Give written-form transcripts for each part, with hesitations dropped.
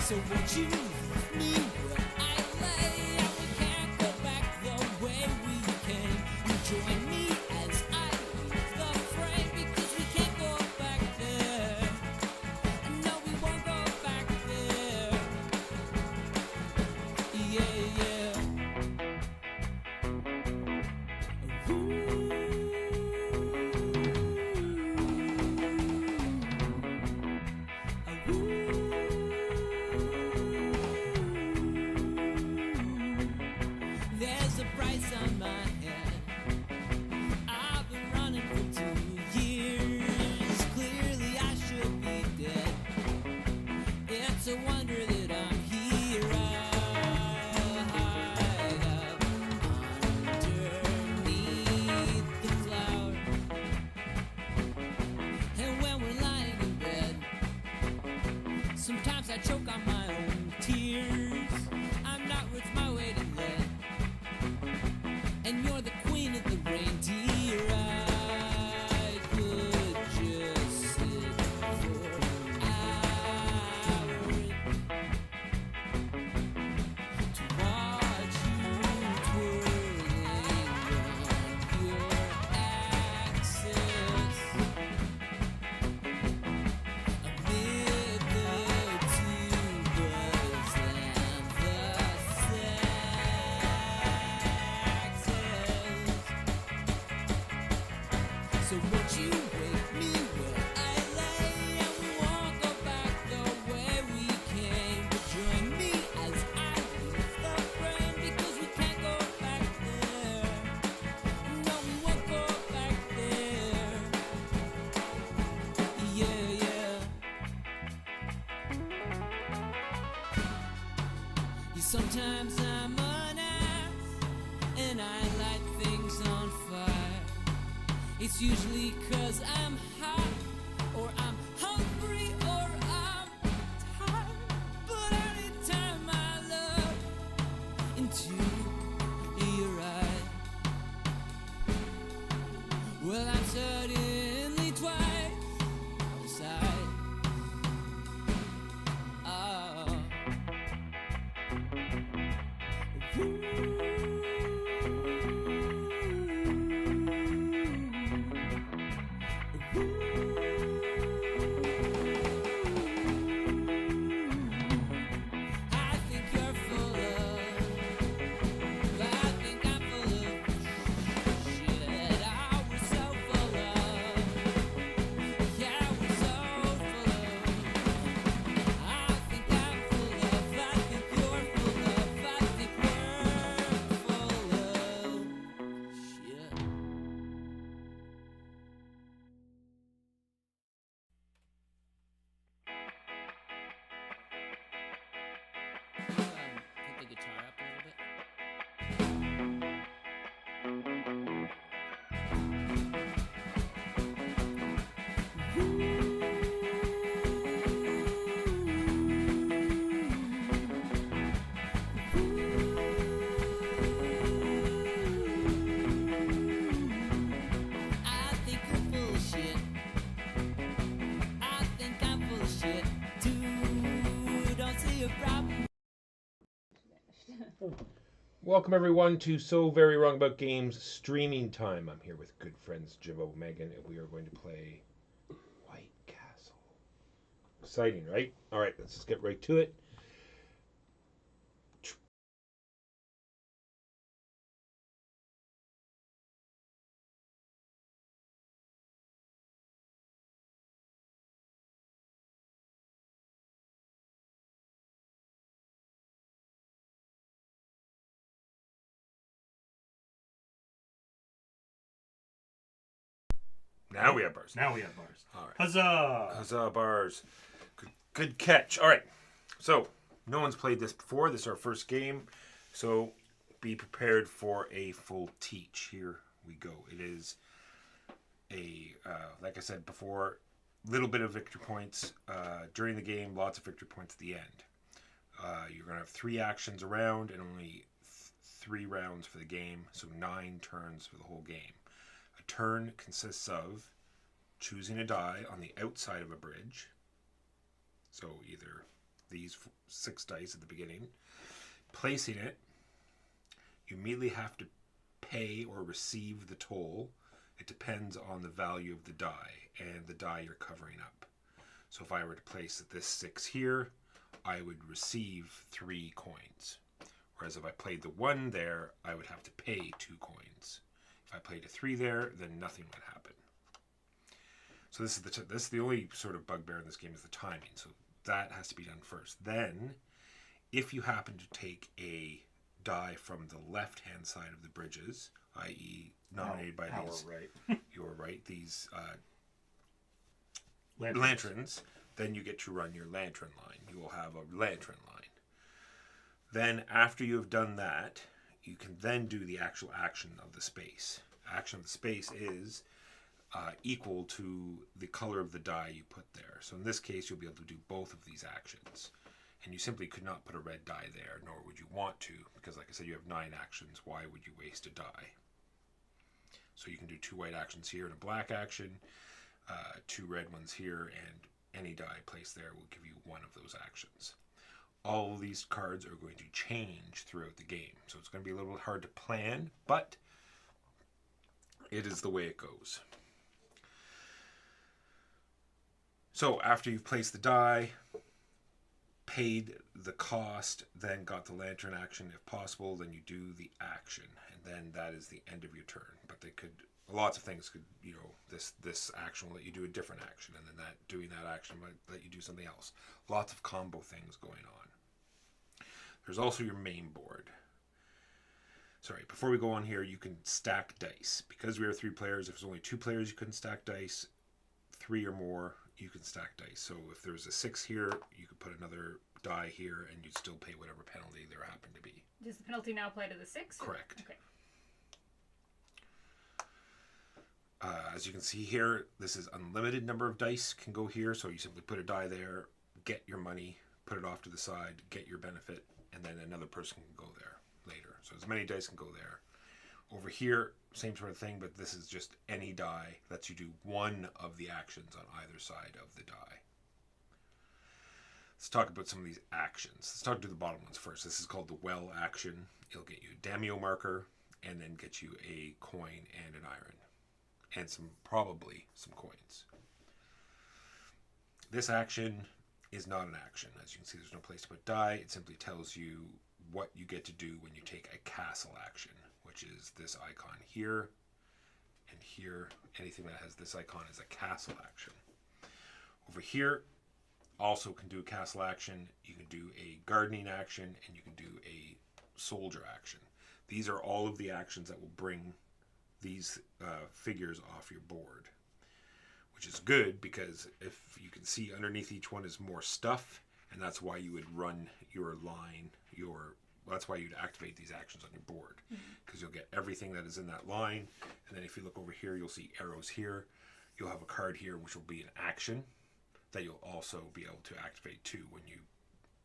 So won't you leave me where I lay? And we can't go back the way we came. You join me as I leave the frame, because we can't go back there. And no, we won't go back there. Yeah, yeah. There's a price on my head. I've been running for 2 years. Clearly I should be dead. It's a wonder that I'm here. I hide up underneath the cloud. And when we're lying in bed, sometimes I choke on my own tears. I'm not worth my weight in lead, and you're the queen of the reindeer. I could just sit for hours to watch you twirling on your axis amid the tubas and the saxes. So won't you wake me where I lay? And we won't go back the way we came. But join me as I leave the frame, because we can't go back there. No, we won't go back there. Yeah, yeah. Sometimes I'm an ass, and I light things on fire. It's usually 'cause I'm hot, or I'm hungry, or I'm tired. But anytime I look into your eyes, well, I'm suddenly twice the size. Oh. I think you're full of, I think I'm full of shit. Oh, we're so full of, yeah, we're so full of. I think I'm full of, I think you're full of, I think we're full of shit. Put the guitar up a little bit. I think you're full of shit. I think I'm full of shit too. Don't see a problem. Welcome everyone to So Very Wrong About Games streaming time. I'm here with good friends Jimbo, Megan, and we are going to play White Castle. Exciting, right? All right, let's just get right to it. Now we have bars. Now we have bars. All right. Huzzah! Huzzah, bars. Good catch. All right. So, no one's played this before. This is our first game. So, be prepared for a full teach. Here we go. It is a, like I said before, little bit of victory points during the game, lots of victory points at the end. You're going to have 3 actions around and only 3 rounds for the game, so 9 turns for the whole game. A turn consists of choosing a die on the outside of a bridge. So either these 6 dice at the beginning, placing it, you immediately have to pay or receive the toll. It depends on the value of the die and the die you're covering up. So if I were to place this 6 here, I would receive 3 coins. Whereas if I played the 1 there, I would have to pay 2 coins. If I played a 3 there, then nothing would happen. So this is the only sort of bugbear in this game is the timing. So that has to be done first. Then, if you happen to take a die from the left-hand side of the bridges, i.e. nominated by these, right. you're right, these Lanterns. then you get to run your lantern line. You will have a lantern line. Then, after you have done that, you can then do the actual action of the space. Action of the space is equal to the color of the die you put there. So in this case, you'll be able to do both of these actions. And you simply could not put a red die there, nor would you want to, because like I said, you have 9 actions. Why would you waste a die? So you can do 2 white actions here and a black action, 2 red ones here, and any die placed there will give you 1 of those actions. All of these cards are going to change throughout the game. So it's going to be a little bit hard to plan, but it is the way it goes. So after you've placed the die, paid the cost, then got the lantern action if possible, then you do the action, and then that is the end of your turn. But they could, lots of things could, this action will let you do a different action, and then doing that action might let you do something else. Lots of combo things going on. There's also your main board. Sorry, before we go on here, you can stack dice. Because we are 3 players, if there's only 2 players, you couldn't stack dice. 3 or more, you can stack dice. So if there's a 6 here, you could put another die here, and you'd still pay whatever penalty there happened to be. Does the penalty now apply to the 6? Correct. Okay. As you can see here, this is unlimited number of dice can go here. So you simply put a die there, get your money, put it off to the side, get your benefit, and then another person can go there later. So as many dice can go there. Over here, same sort of thing, but this is just any die lets you do 1 of the actions on either side of the die. Let's talk about some of these actions. Let's talk to the bottom ones first. This is called the well action. It'll get you a Damio marker and then get you a coin and an iron. And probably some coins. This action is not an action. As you can see, there's no place to put die. It simply tells you what you get to do when you take a castle action, which is this icon here and here. Anything that has this icon is a castle action. Over here, also can do a castle action. You can do a gardening action, and you can do a soldier action. These are all of the actions that will bring these figures off your board, which is good because if you can see underneath each one is more stuff, and that's why you would run your line, that's why you'd activate these actions on your board, because you'll get everything that is in that line. And then if you look over here, you'll see arrows here. You'll have a card here which will be an action that you'll also be able to activate too when you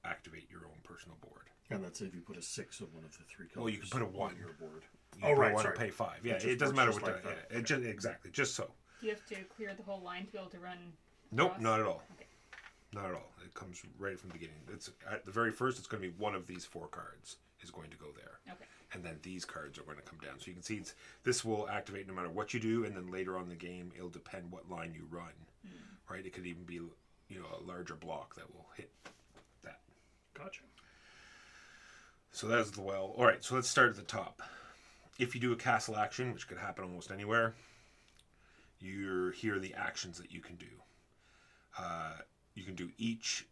activate your own personal board. And that's if you put a 6 of one of the 3 colors. Well, you can put a 1 on your board. You put a 1 and pay 5. Yeah, it doesn't matter what like that. that. Yeah, exactly, just so. Do you have to clear the whole line to be able to run? Nope, across? not at all. Okay. Not at all. It comes right from the beginning. It's at the very first. It's going to be one of these 4 cards is going to go there, Okay. and then these cards are going to come down. So you can see this will activate no matter what you do, and then later on in the game, it'll depend what line you run. Right? It could even be a larger block that will hit that. Gotcha. So that's the well. All right. So let's start at the top. If you do a castle action, which could happen almost anywhere, here are the actions that you can do. You can do each.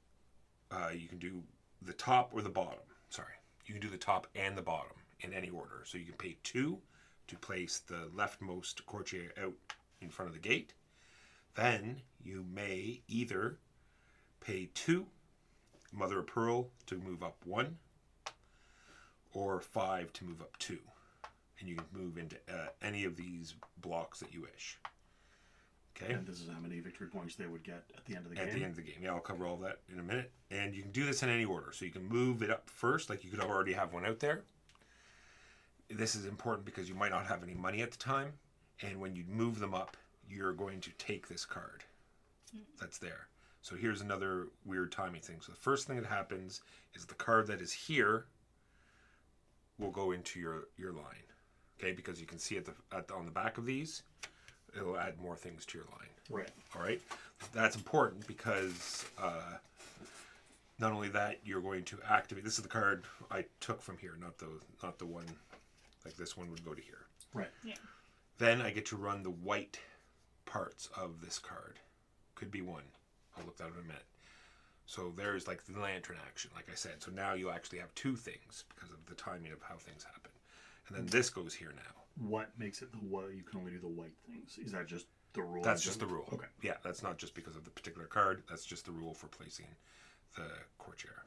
You can do the top or the bottom. Sorry. You can do the top and the bottom in any order. So you can pay 2 to place the leftmost courtier out in front of the gate. Then you may either pay 2 mother of pearl to move up 1, or 5 to move up 2. And you can move into any of these blocks that you wish. Okay? And this is how many victory points they would get at the end of the game? At the end of the game. Yeah, I'll cover all that in a minute. And you can do this in any order. So you can move it up first, like you could already have one out there. This is important because you might not have any money at the time. And when you move them up, you're going to take this card that's there. So here's another weird timing thing. So the first thing that happens is the card that is here will go into your line. Okay, because you can see on the back of these, it'll add more things to your line. Right. All right, that's important because not only that, you're going to activate. This is the card I took from here, not the one like this one would go to here. Right. Yeah. Then I get to run the white parts of this card. Could be one. I'll look that up in a minute. So there's like the lantern action, like I said. So now you actually have two things because of the timing of how things happen. And then this goes here now. What makes it you can only do the white things? Is that just the rule? That's just the rule. Okay. Yeah, that's not just because of the particular card. That's just the rule for placing the courtier.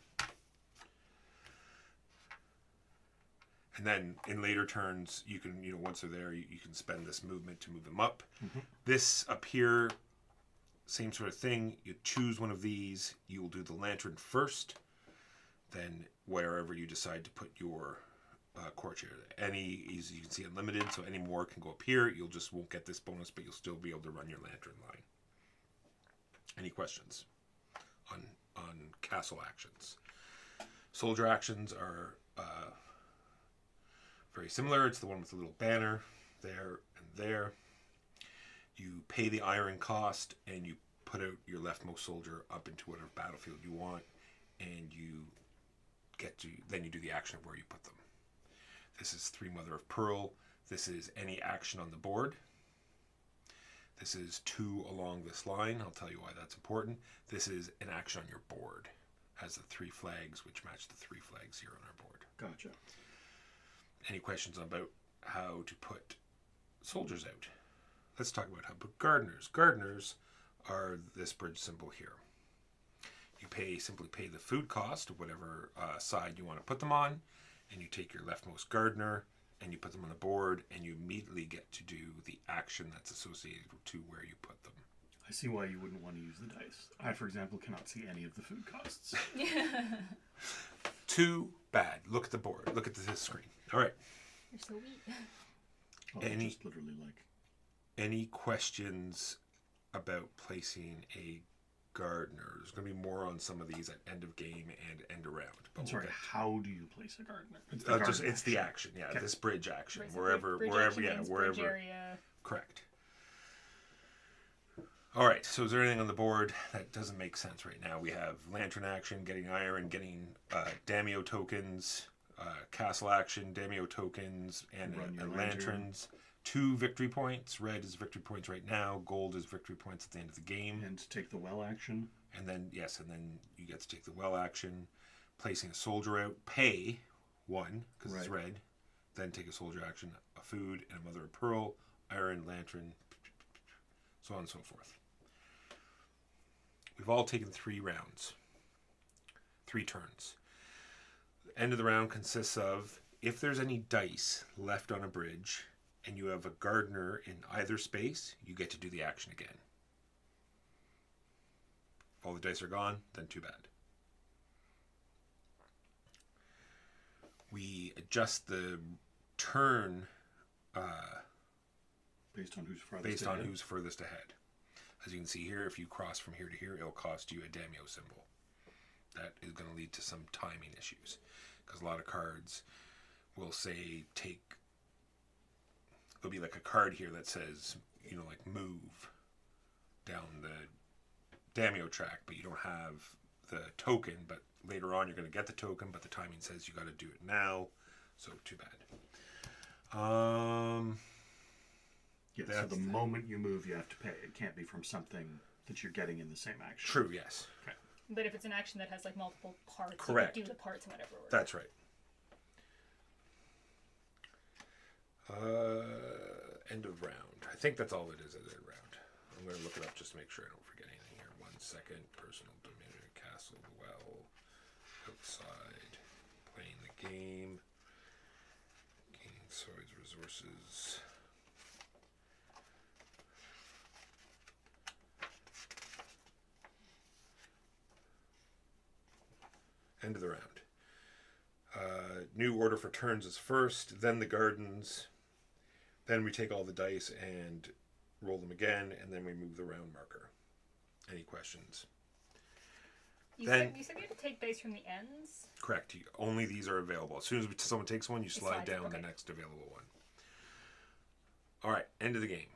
And then in later turns, you can, once they're there, you can spend this movement to move them up. Mm-hmm. This up here, same sort of thing. You choose one of these. You will do the lantern first. Then wherever you decide to put your courtier. Any, as you can see, unlimited, so any more can go up here. You'll just won't get this bonus, but you'll still be able to run your lantern line. Any questions on castle actions? Soldier actions are very similar. It's the one with the little banner there and there. You pay the iron cost and you put out your leftmost soldier up into whatever battlefield you want, and you then you do the action of where you put them. This is 3 Mother of Pearl. This is any action on the board. This is 2 along this line. I'll tell you why that's important. This is an action on your board. Has the 3 flags, which match the 3 flags here on our board. Gotcha. Any questions about how to put soldiers out? Let's talk about how to put gardeners. Gardeners are this bridge symbol here. You simply pay the food cost of whatever side you want to put them on, and you take your leftmost gardener and you put them on the board, and you immediately get to do the action that's associated to where you put them. I see why you wouldn't want to use the dice. I, for example, cannot see any of the food costs. Too bad. Look at the board. Look at this screen. All right. You're so weak. Oh, Any- just literally like... Any questions about placing a gardener? There's going to be more on some of these at end of game and end of round. But I'm we'll sorry, get- how do you place a gardener? It's it's the action. Yeah, Okay. this bridge action. Right, so wherever, bridge wherever, action yeah, means wherever. bridge area. Correct. All right. So is there anything on the board that doesn't make sense right now? We have lantern action, getting iron, getting daimyo tokens, castle action, daimyo tokens, and Run your lanterns. 2 victory points. Red is victory points right now. Gold is victory points at the end of the game. And take the well action. And then you get to take the well action, placing a soldier out, pay 1 because it's Right. red, then take a soldier action, a food, and a mother of pearl, iron, lantern, so on and so forth. We've all taken 3 rounds, 3 turns. The end of the round consists of, if there's any dice left on a bridge and you have a gardener in either space, you get to do the action again. If all the dice are gone, then too bad. We adjust the turn Based on who's farthest based on ahead. who's furthest ahead. As you can see here, if you cross from here to here, it'll cost you a daimyo symbol. That is going to lead to some timing issues, because a lot of cards will say there'll be like a card here that says, like move down the daimyo track, but you don't have the token, but later on you're going to get the token, but the timing says you got to do it now, so too bad. Yeah, so That's the moment you move, you have to pay. It can't be from something that you're getting in the same action. True, yes. Okay. But if it's an action that has like multiple parts, Correct. you could do the parts and whatever. That's right. End of round. I think that's all it is at end of round. I'm going to look it up just to make sure I don't forget anything here. 1 second. Personal dominion, castle, well, outside, playing the game, gaining swords, resources. End of the round. New order for turns is first, then the gardens, then we take all the dice and roll them again, and then we move the round marker. Any questions? You Then- said you had to take dice from the ends? Correct. Only these are available. As soon as someone takes one, you slide slides it, down the okay. next available one. All right, end of the game.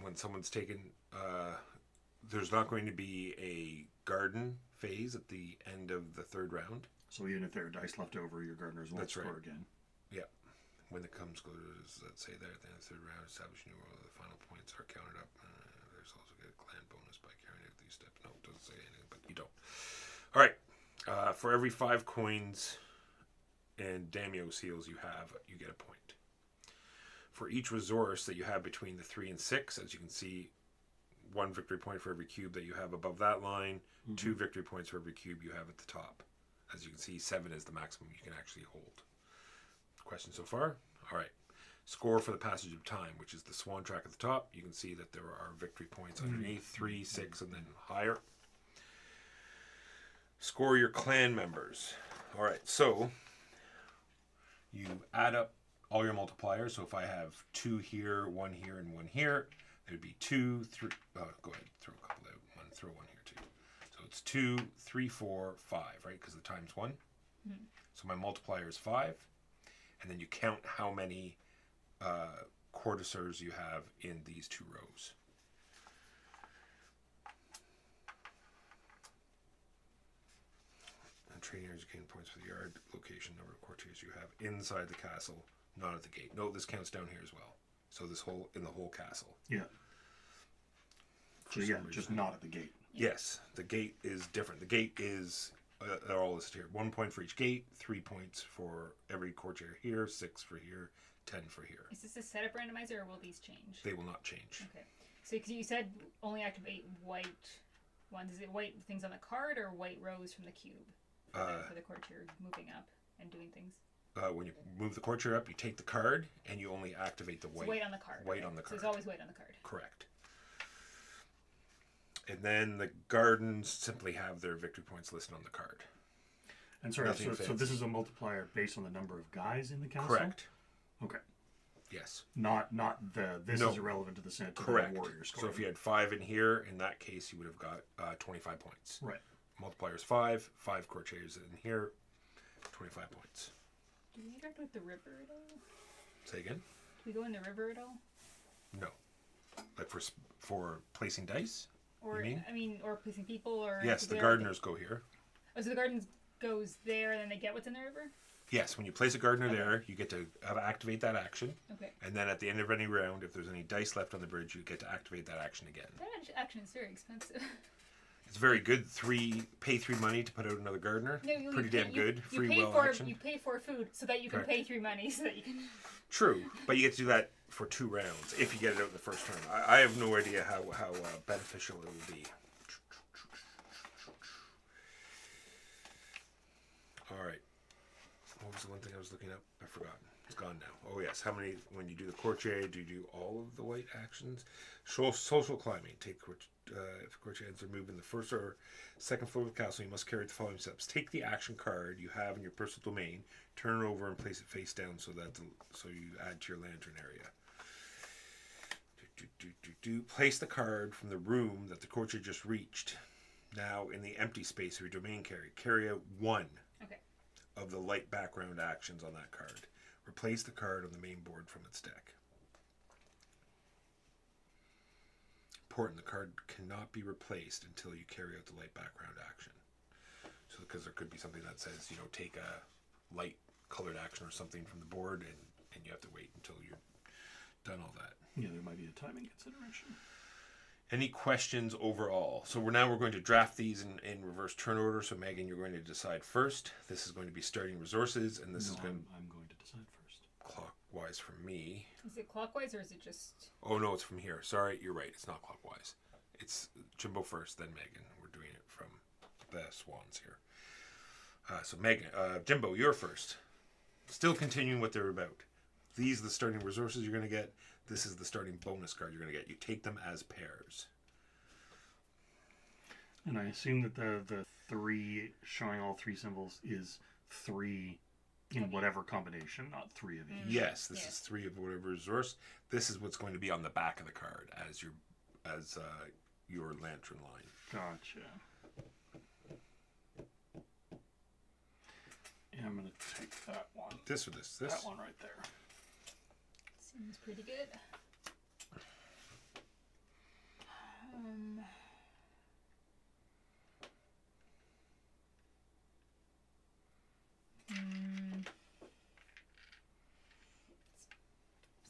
When someone's taken, there's not going to be a garden phase at the end of the third round. So even if there are dice left over, your gardeners won't That's right. score again. Yeah. When the comes goes, let's say there at the end of the third round, establish new world. The final points are counted up. There's also get a clan bonus by carrying out these steps. No, it doesn't say anything, but you don't. All right. For every 5 coins and Damio seals you have, you get a point. For each resource that you have between the 3 and 6, as you can see, 1 victory point for every cube that you have above that line, 2 victory points for every cube you have at the top. As you can see, 7 is the maximum you can actually hold. Questions so far? All right. Score for the passage of time, which is the swan track at the top. You can see that there are victory points underneath, 3, 6, and then higher. Score your clan members. All right, so you add up all your multipliers. So if I have 2 here, 1 here, and 1 here, there'd be 2, 3. Go ahead, throw a couple out. Throw 1 here too. So it's 2, 3, 4, 5, right? Because the time's 1. So my multiplier is 5, and then you count how many courtesers you have in these 2 rows. Training areas gain points for the yard location, number of courtiers you have inside the castle, not at the gate. No, this counts down here as well. So this whole in the whole castle. Yeah. So For yeah, some just reason. not at the gate. Yes, the gate is different. The gate is they're all listed here. 1 point for each gate, 3 points for every courtier here, 6 for here, 10 for here. Is this a setup randomizer or will these change? They will not change. Okay. So 'cause you said only activate white ones. Is it white things on the card or white rows from the cube for the courtier moving up and doing things? When you move the courtier up, you take the card and you only activate the white. So white on the card. White okay. on the So card. it's always white on the card. Correct. And then the gardens simply have their victory points listed on the card. And sorry, Nothing so fancy. this is a multiplier based on the number of guys in the castle? Correct. Okay. Yes. Not this No. is irrelevant to the set. Correct. Warrior score. So if you had 5 in here, in that case, you would have got 25 points. Right. Multiplier is 5. 5 courtiers in here, 25 points. Do we interact with the river at all? Say again? Do we go in the river at all? No. Like for placing dice? Or You mean? or placing people or Yes, do the they gardeners go here. Oh, so the garden goes there and then they get what's in the river? Yes, when you place a gardener Okay. there, you get to activate that action. Okay. And then at the end of any round, if there's any dice left on the bridge, you get to activate that action again. That action is very expensive. It's very good. Pay 3 money to put out another gardener. No, you Pretty pay- damn good. You Free pay will for action. you pay for food so that you can Correct. pay 3 money so that you can. True, but you get to do that for 2 rounds if you get it out in the first turn. I have no idea how beneficial it will be. All right. What was the one thing I was looking up? I've forgotten. It's gone now. Oh yes. How many? When you do the courtier, do you do all of the white actions? Social climbing. Take if the courtiers are moving the first or second floor of the castle, you must carry the following steps. Take the action card you have in your personal domain, turn it over, and place it face down so you add to your lantern area. Place the card from the room that the courtier just reached. Now in the empty space of your domain carry out 1 Okay. of the light background actions on that card. Replace the card on the main board from its deck. Important, the card cannot be replaced until you carry out the light background action. So because there could be something that says, take a light colored action or something from the board and you have to wait until you're done all that. Yeah, there might be a timing consideration. Any questions overall? So we're going to draft these in reverse turn order. So Megan, you're going to decide first. This is going to be starting resources, and this is going I'm going to decide first. clockwise from me. Is it clockwise or is it just? Oh no, it's from here. Sorry, you're right. It's not clockwise. It's Jimbo first, then Megan. We're doing it from the swans here. So Megan, Jimbo, you're first. Still continuing what they're about. These are the starting resources you're going to get. This is the starting bonus card you're going to get. You take them as pairs. And I assume that the 3 showing all 3 symbols is 3 in whatever combination, not 3 of each. Yes, this Yeah. is 3 of whatever resource. This is what's going to be on the back of the card as your lantern line. Gotcha. take that one. This or this? That one right there. Seems pretty good.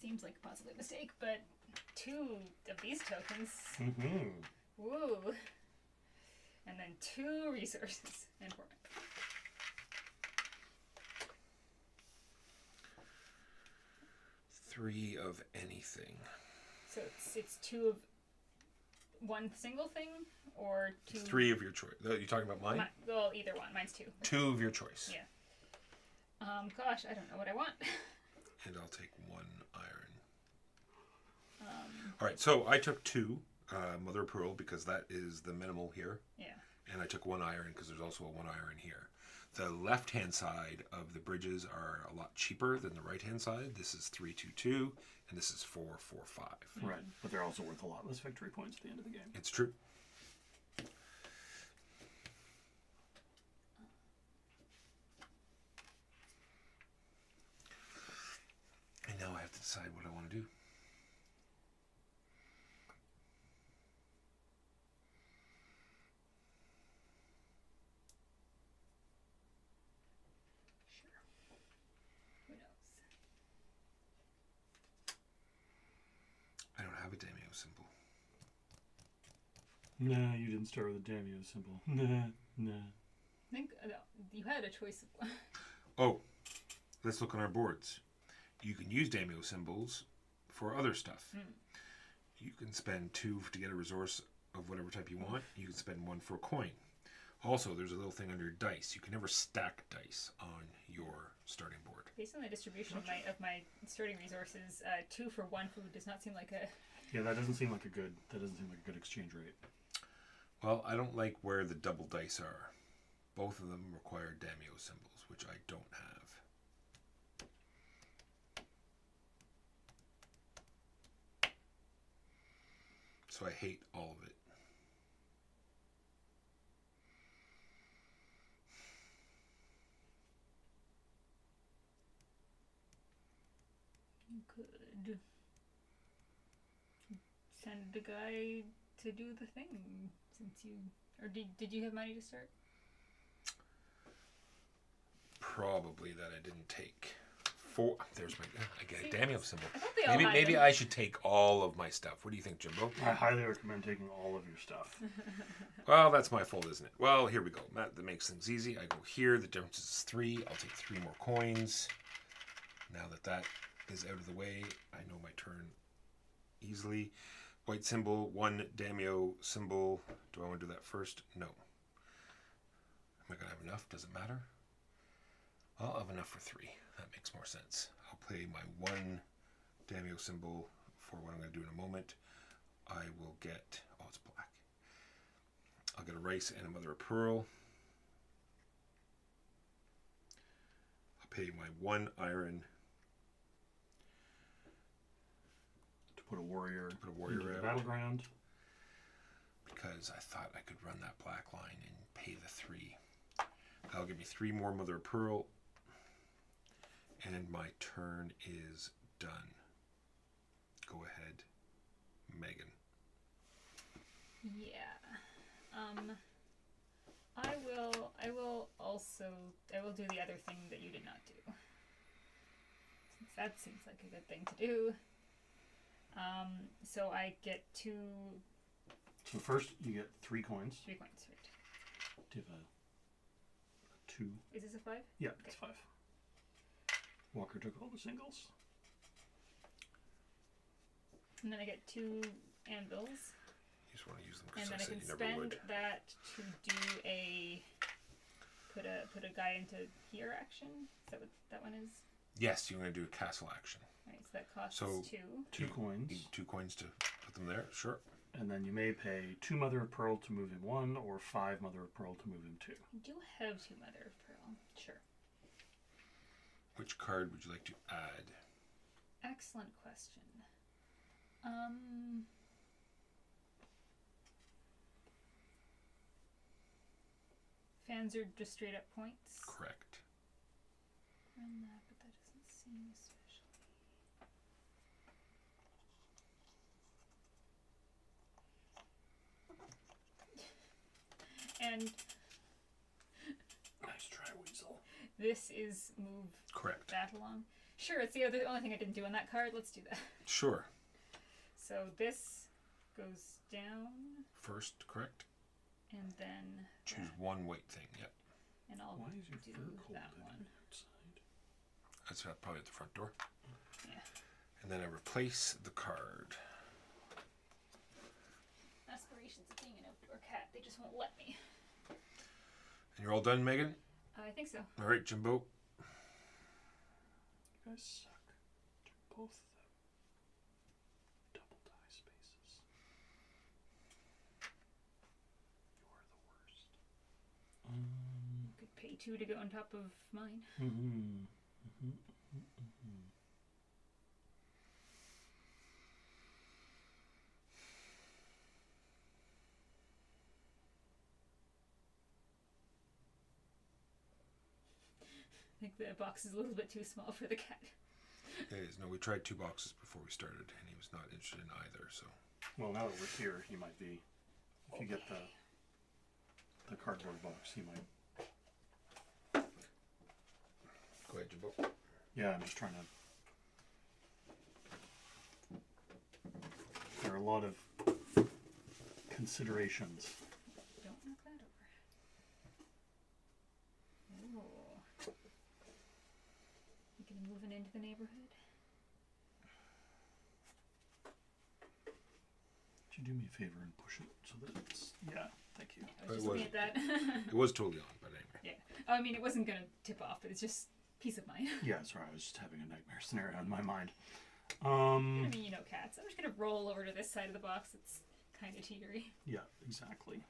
Seems like possibly a mistake, but 2 of these tokens. Mm-hmm. Woo! And then 2 resources and 4 mana. 3 of anything. So it's 2 of one single thing, or 2. 3 of your choice. You're talking about mine? Well, either one. Mine's 2. 2 of your choice. Yeah. Gosh, I don't know what I want. And I'll take 1 iron. All right, so I took 2 mother of pearl because that is the minimal here. Yeah. And I took 1 iron because there's also a 1 iron here. The left-hand side of the bridges are a lot cheaper than the right-hand side. This is 3-2-2, and this is 4-4-5. Right, but they're also worth a lot less victory points at the end of the game. It's true. And now I have to decide what I want to do. Who knows? I don't have a daimyo symbol. Nah, you didn't start with a daimyo symbol. Nah. I think you had a choice of. Oh, let's look on our boards. You can use daimyo symbols for other stuff. You can spend 2 to get a resource of whatever type you want. You can spend 1 for a coin. Also, there's a little thing under dice. You can never stack dice on your starting board. Based on the distribution of my starting resources, 2 for 1 food does not seem like a. Yeah, that doesn't seem like a good exchange rate. Well, I don't like where the double dice are. Both of them require daimyo symbols, which I don't have. So I hate all of it. You could send the guy to do the thing, since you. Or did you have money to start? Probably that I didn't take. 4. There's my. I get a daimyo symbol. I thought they all had Maybe them. I should take all of my stuff. What do you think, Jimbo? I highly recommend taking all of your stuff. Well, that's my fault, isn't it? Well, here we go. That makes things easy. I go here. The difference is 3. I'll take 3 more coins. Now that is out of the way, I know my turn easily. White symbol, 1 daimyo symbol. Do I want to do that first? No. Am I going to have enough? Does it matter? I'll have enough for 3. That makes more sense. I'll play my 1 daimyo symbol for what I'm going to do in a moment. I will get... Oh, it's black. I'll get a rice and a mother of pearl. I'll pay my 1 iron. To put a warrior into the out. battleground. Because I thought I could run that black line and pay the 3. That'll give me 3 more mother of pearl. And my turn is done. Go ahead, Megan. Yeah. I will do the other thing that you did not do. Since that seems like a good thing to do. So I get 2. So first you get 3 coins. 3 coins, right? Do you have a 2? Is this a 5? Yeah, it's 5. Walker took all the singles. And then I get 2 anvils. You just want to use them And because then I I said can you never spend would. that to do a put a guy into here action. Is that what that one is? Yes, you're going to do a castle action. Right, so that costs So- 2. 2 coins. Need 2 coins to put them there. Sure. And then you may pay 2 mother of pearl to move him 1, or 5 mother of pearl to move him 2. I do have 2 mother of pearl. Sure. Which card would you like to add? Excellent question. Fans are just straight up points. Correct. run that, but that doesn't seem especially. And Nice try, Weasel. this is move Correct. that along. Sure, it's the only thing I didn't do on that card. Let's do that. Sure. So this goes down, First, correct? and then Choose that, one white thing. Yep. and I'll Why is your do fur cold that one. outside? That's probably at the front door. Yeah. And then I replace the card. Aspirations of being an outdoor cat. They just won't let me. And you're all done, Megan? I think so. All right, Jimbo. You guys suck. Both of them. Double die spaces. You're the worst. Could pay 2 to go on top of mine. I think the box is a little bit too small for the cat. It is. No, we tried 2 boxes before we started, and he was not interested in either. So. Well, now that we're here, he might be. If you get the cardboard box, he might. Go ahead, Jimbo. Yeah, I'm just trying to. There are a lot of considerations. Don't knock that over. Ooh. You can move it into the neighborhood. Could you do me a favor and push it so that it's. Yeah, thank you. I was just looking at that. It was totally on, but anyway. Yeah. I mean, it wasn't going to tip off, but it's just peace of mind. Yeah, sorry, I was just having a nightmare scenario in my mind. I mean, you know cats. I'm just going to roll over to this side of the box. It's kind of teetery. Yeah, exactly.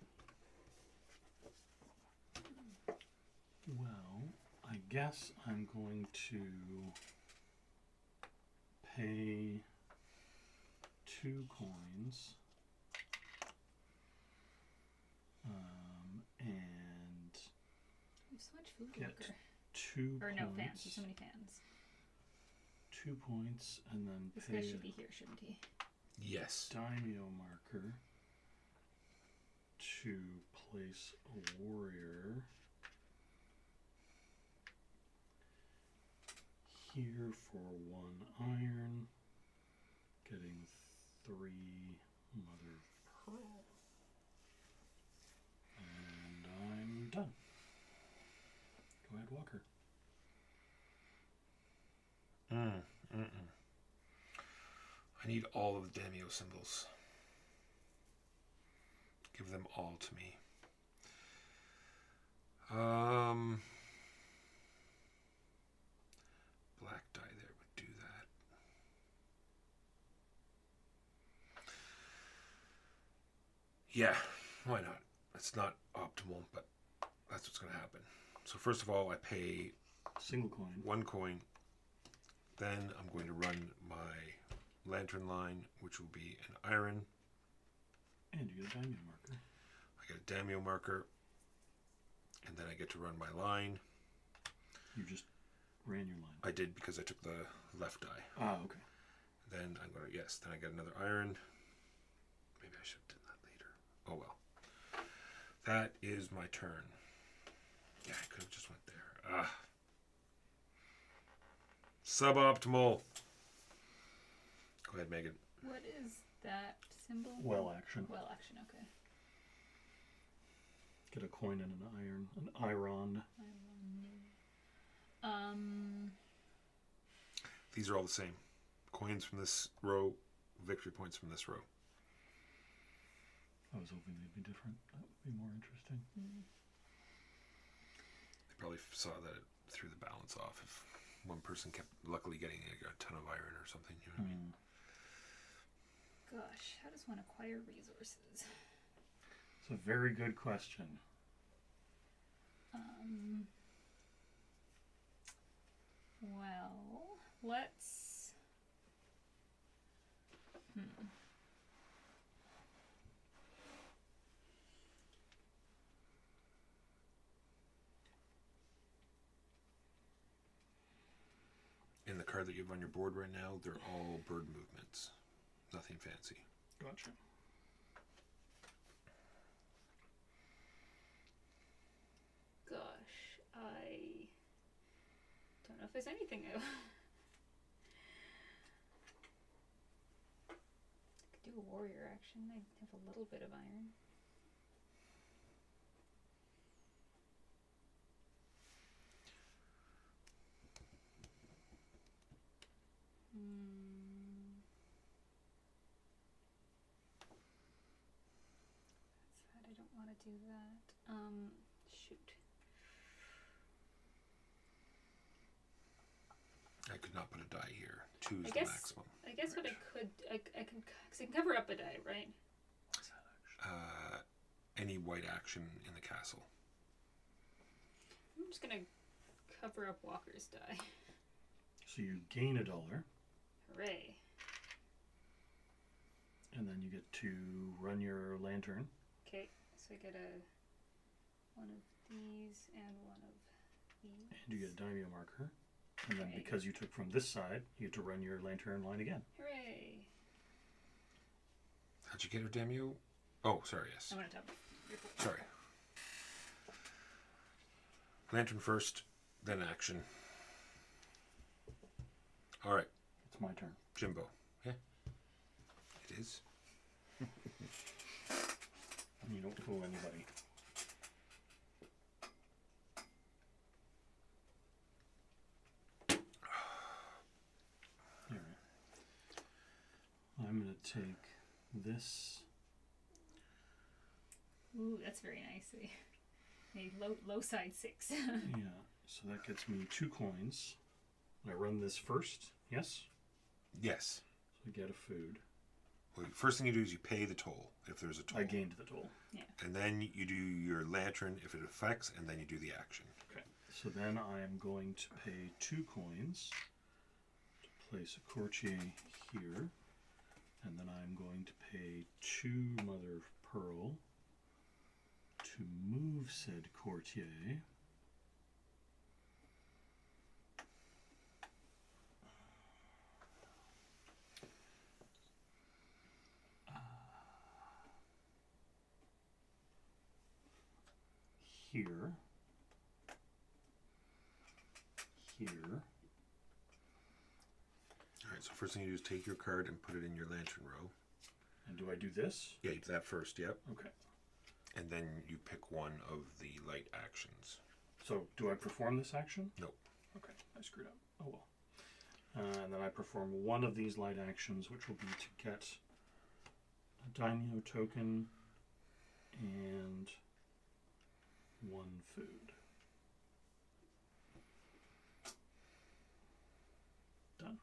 Well, I guess I'm going to pay 2 coins. And You have so much food get worker. 2 Or points. no, fans. There's so many fans. 2 points, and then This guy pay should be here, shouldn't he? Yes. daimyo marker to place a warrior here for 1 iron, getting 3 mother of pearl, and I'm done. Go ahead, Walker. I need all of the daimyo symbols. Give them all to me. Black dye there would do that. Yeah, why not? It's not optimal, but that's what's going to happen. So first of all, I pay Single coin. 1 coin. Then I'm going to run my lantern line, which will be an iron. And you get a daimyo marker. I get a daimyo marker. And then I get to run my line. You just ran your line. I did because I took the left die. Ah, okay. Then I'm going to, yes, then I get another iron. Maybe I should have done that later. Oh well. That is my turn. Yeah, I could have just went there. Suboptimal. Go ahead, Megan. What is that symbol? Well action. Well action, okay. Get a coin and an iron. An iron. These are all the same. Coins from this row, victory points from this row. I was hoping they'd be different. That would be more interesting. They probably saw that it threw the balance off if one person kept luckily getting a ton of iron or something. You know what I mean? Gosh, how does one acquire resources? It's a very good question. Well, let's. card that you have on your board right now, they're all bird movements. Nothing fancy. Gotcha. Gosh, I don't know if there's anything I could do a warrior action. I have a little bit of iron. That's that. I don't want to do that. Shoot. I could not put a die here. 2 is I the guess- maximum. I guess what I could, I can, cause I can cover up a die, right? Any white action in the castle. I'm just gonna cover up Walker's die. So you gain $1, Hooray. and then you get to run your lantern. Okay, so I get one of these and one of these. And you get a daimyo marker. And then Right. because you took from this side, you get to run your lantern line again. Hooray. How'd you get her, damn you? Oh, sorry, yes. I'm gonna top. Sorry. Lantern first, then action. All right, It's my turn. Jimbo. Yeah, it is. You don't fool anybody. Alright. I'm going to take this. Ooh, that's very nice. A low side 6. Yeah, so that gets me 2 coins. I run this first, yes? Yes. So I get a food. Well, first thing you do is you pay the toll if there's a toll. I gained the toll. And then you do your lantern if it affects, and then you do the action. Okay, so then I am going to pay 2 coins to place a courtier here, and then I'm going to pay 2 mother of pearl to move said courtier. Here. Here. Alright, so first thing you do is take your card and put it in your lantern row. And do I do this? Yeah, you do that first, yep. Okay. And then you pick one of the light actions. So do I perform this action? Nope. Okay, I screwed up. Oh well. And then I perform one of these light actions, which will be to get a daimyo token and 1 food. Done.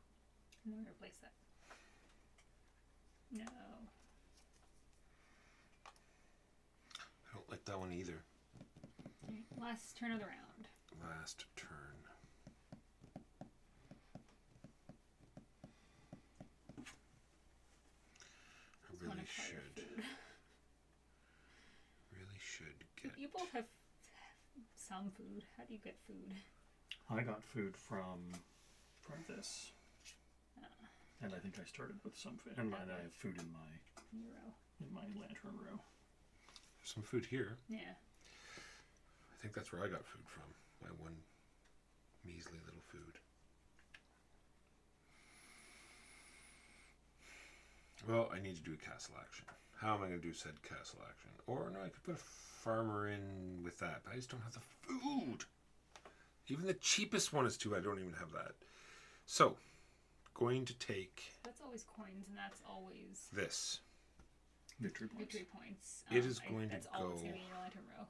I'm gonna replace that. No. I don't like that one either. Alright, last turn of the round. Last turn. I Wanna really try your should. food. Really should get. You both have some food. How do you get food? I got food from this. Ah. And I think I started with some food. And I have food in my lantern row. There's some food here. Yeah. I think that's where I got food from. My one measly little food. Well, I need to do a castle action. How am I going to do said castle action? Or no, I could put a farmer in with that, but I just don't have the food. Even the cheapest one is 2. I don't even have that. So, going to take That's always coins, and that's always this. Victory points. victory points. It is going to that's all that's go gonna be in your lantern row,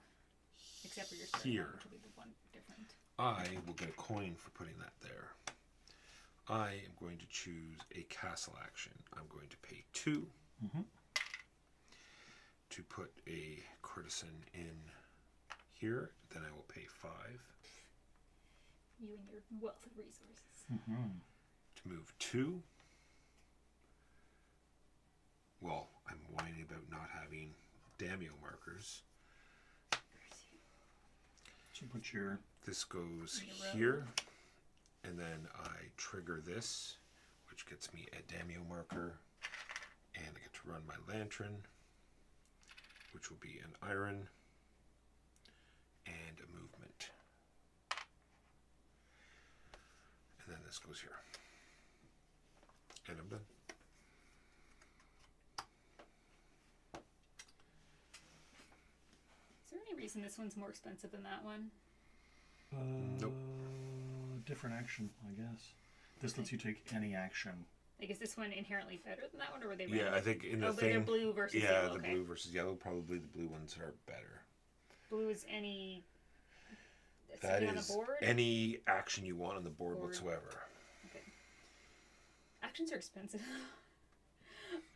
except for your starting here. one, which will be the one different. I will get a coin for putting that there. I am going to choose a castle action. I'm going to pay 2 to put a courtesan in here. Then I will pay 5 You and your wealth of resources. to move 2. Well, I'm whining about not having daimyo markers. So put your This goes In your row. here. And then I trigger this, which gets me a Damio marker. And I get to run my lantern, which will be an iron and a movement. And then this goes here. And I'm done. Is there any reason this one's more expensive than that one? Nope. Different action, I guess. This lets you take any action. Like, is this one inherently better than that one, or were they? Yeah, random? I think in the Oh, but they're thing. blue versus Yeah, yellow. the Okay. blue versus yellow. Probably the blue ones are better. Blue is any. That something on the is board. any action you want on the board Board. whatsoever. Okay. Actions are expensive.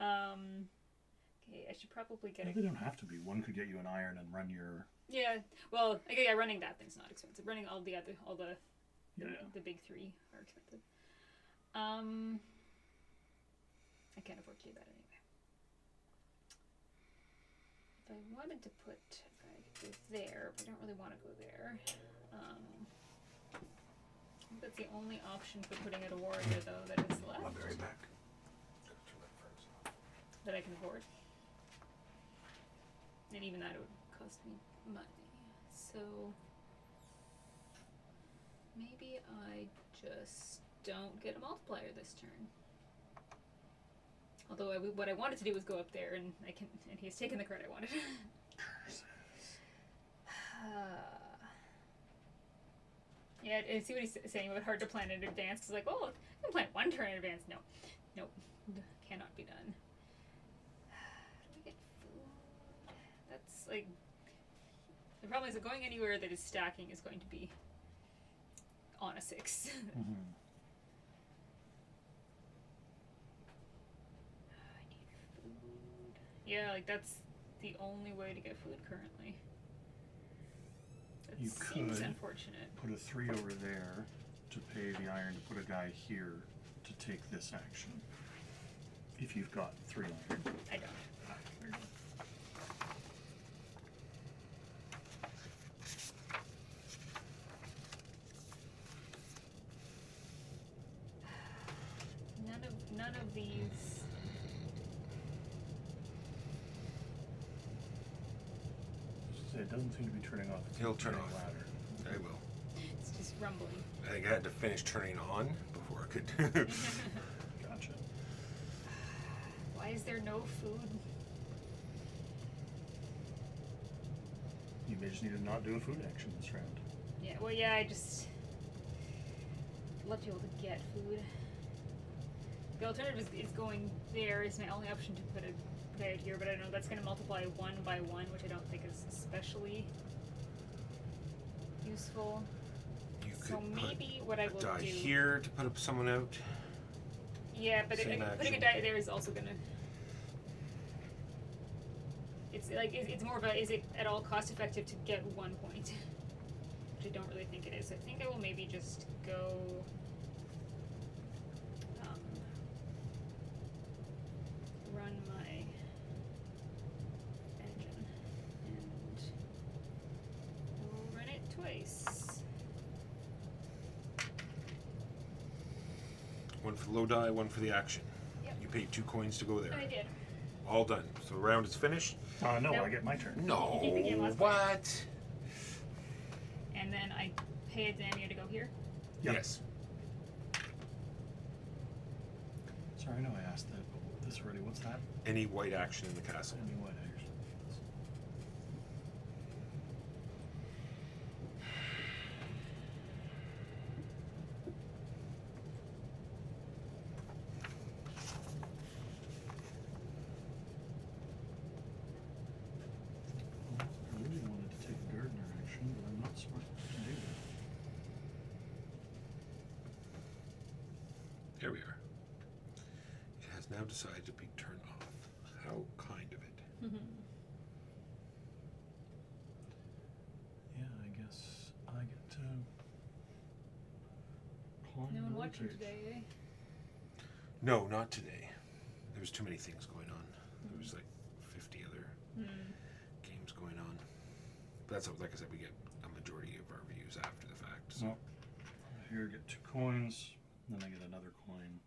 Okay, I should probably get No, a. they don't have to be. One could get you an iron and run your. Yeah, well, okay, yeah, running that thing's not expensive. Running all the Yeah. the big three are expensive. I can't afford to do that anyway. If I wanted to put a guy go there, but I don't really want to go there. I think that's the only option for putting it a warrior though that is left I'll be right back. that I can afford. And even that would cost me money. So maybe I just don't get a multiplier this turn. Although what I wanted to do was go up there, and and he's taken the card I wanted. Yeah, I see what he's saying about hard to plan in advance. It's like, well, I can plan one turn in advance. No, nope, cannot be done. How do I get food? That's like the problem is that going anywhere that is stacking is going to be on a 6. Mm-hmm. I need food. Yeah, like that's the only way to get food currently. That You seems could unfortunate. put a 3 over there to pay the iron to put a guy here to take this action. If you've got 3 iron. I don't. Ah, there you go. None of these. It doesn't seem to be turning off. It's He'll turn getting off. louder. I will. It's just rumbling. I think I had to finish turning on before I could. Gotcha. Why is there no food? You may just need to not do a food action this round. Yeah, well, yeah, I just love to be able to get food. The alternative is going there is my only option to put a guy out here, but I don't know, that's going to multiply 1 by 1, which I don't think is especially useful. You So could maybe what I put will a die do... here to put up someone out. Yeah, but Same putting a action. die there is also going to... It's like, it's more of a, is it at all cost effective to get 1 point? Which I don't really think it is. I think I will maybe just go... run my engine, and I will run it twice. One for the low die, one for the action. Yep. You paid 2 coins to go there. I did. All done. So the round is finished. No, Nope. I get my turn. No. You begin last What? And then I pay a Damio to go here. Yep. Yes. Sorry, I know I asked that, but this already. What's that? Any white action in the castle. Any white action? I really wanted to take a gardener action, but I'm not smart enough to do that. There we are. It has now decided to be turned off. How kind of it. Yeah, I guess I get to climb No one the watching rotate. today, eh? No, not today. There was too many things going on. There was like 50 other games going on. But that's like I said, we get a majority of our views after the fact. So. No. here, get 2 coins. Then I get another coin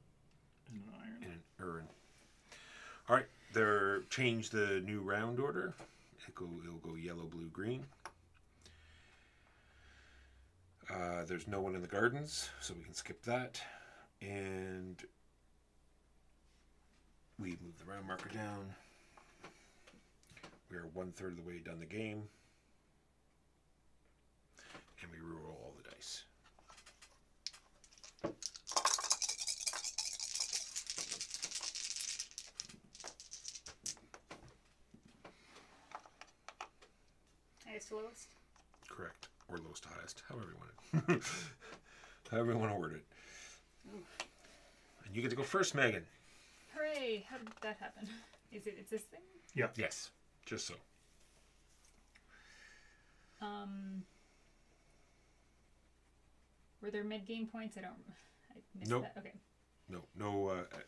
and an iron. In an urn. All right, they're change the new round order. It'll go yellow, blue, green. There's no one in the gardens, so we can skip that. And we move the round marker down. We are 1/3 of the way done the game. And we reroll all the dice. Highest to lowest. Correct. Or lowest to highest. However you want it. However you want to word it. Ooh. And you get to go first, Megan. Hooray! How did that happen? It's this thing? Yeah. Yes. Just so. Were there mid-game points? I missed Nope. that. Okay. No,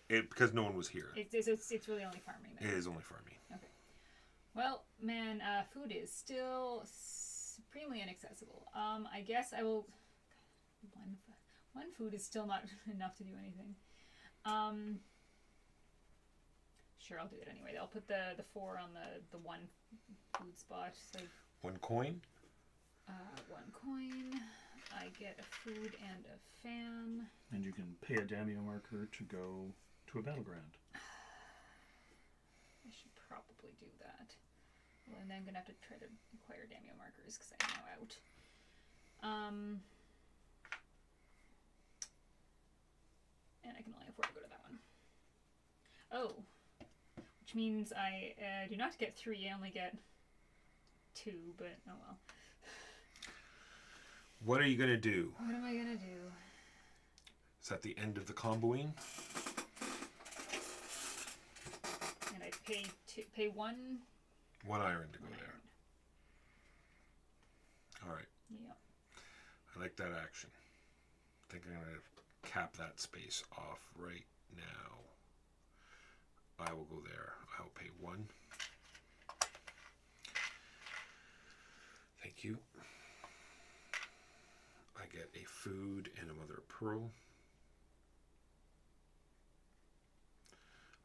because no one was here. It's really only farming then. It is only farming. Okay. Well, man, food is still supremely inaccessible. I guess I will. One food is still not enough to do anything. Sure, I'll do it anyway. I'll put the 4 on the 1 food spot. So 1 coin. 1 coin. I get a food and a fan. And you can pay a Damio marker to go to a battleground. I should probably do that. Well, and then I'm going to have to try to acquire Damio markers because I'm now out. And I can only afford to go to that one. Oh. Which means I do not get 3, I only get 2, but oh well. What are you going to do? What am I going to do? Is that the end of the comboing? And I pay 1... 1 iron to go one there. iron. All right. Yeah. I like that action. I think I'm going to cap that space off right now. I will go there. I will pay 1. Thank you. I get a food and a mother of pearl.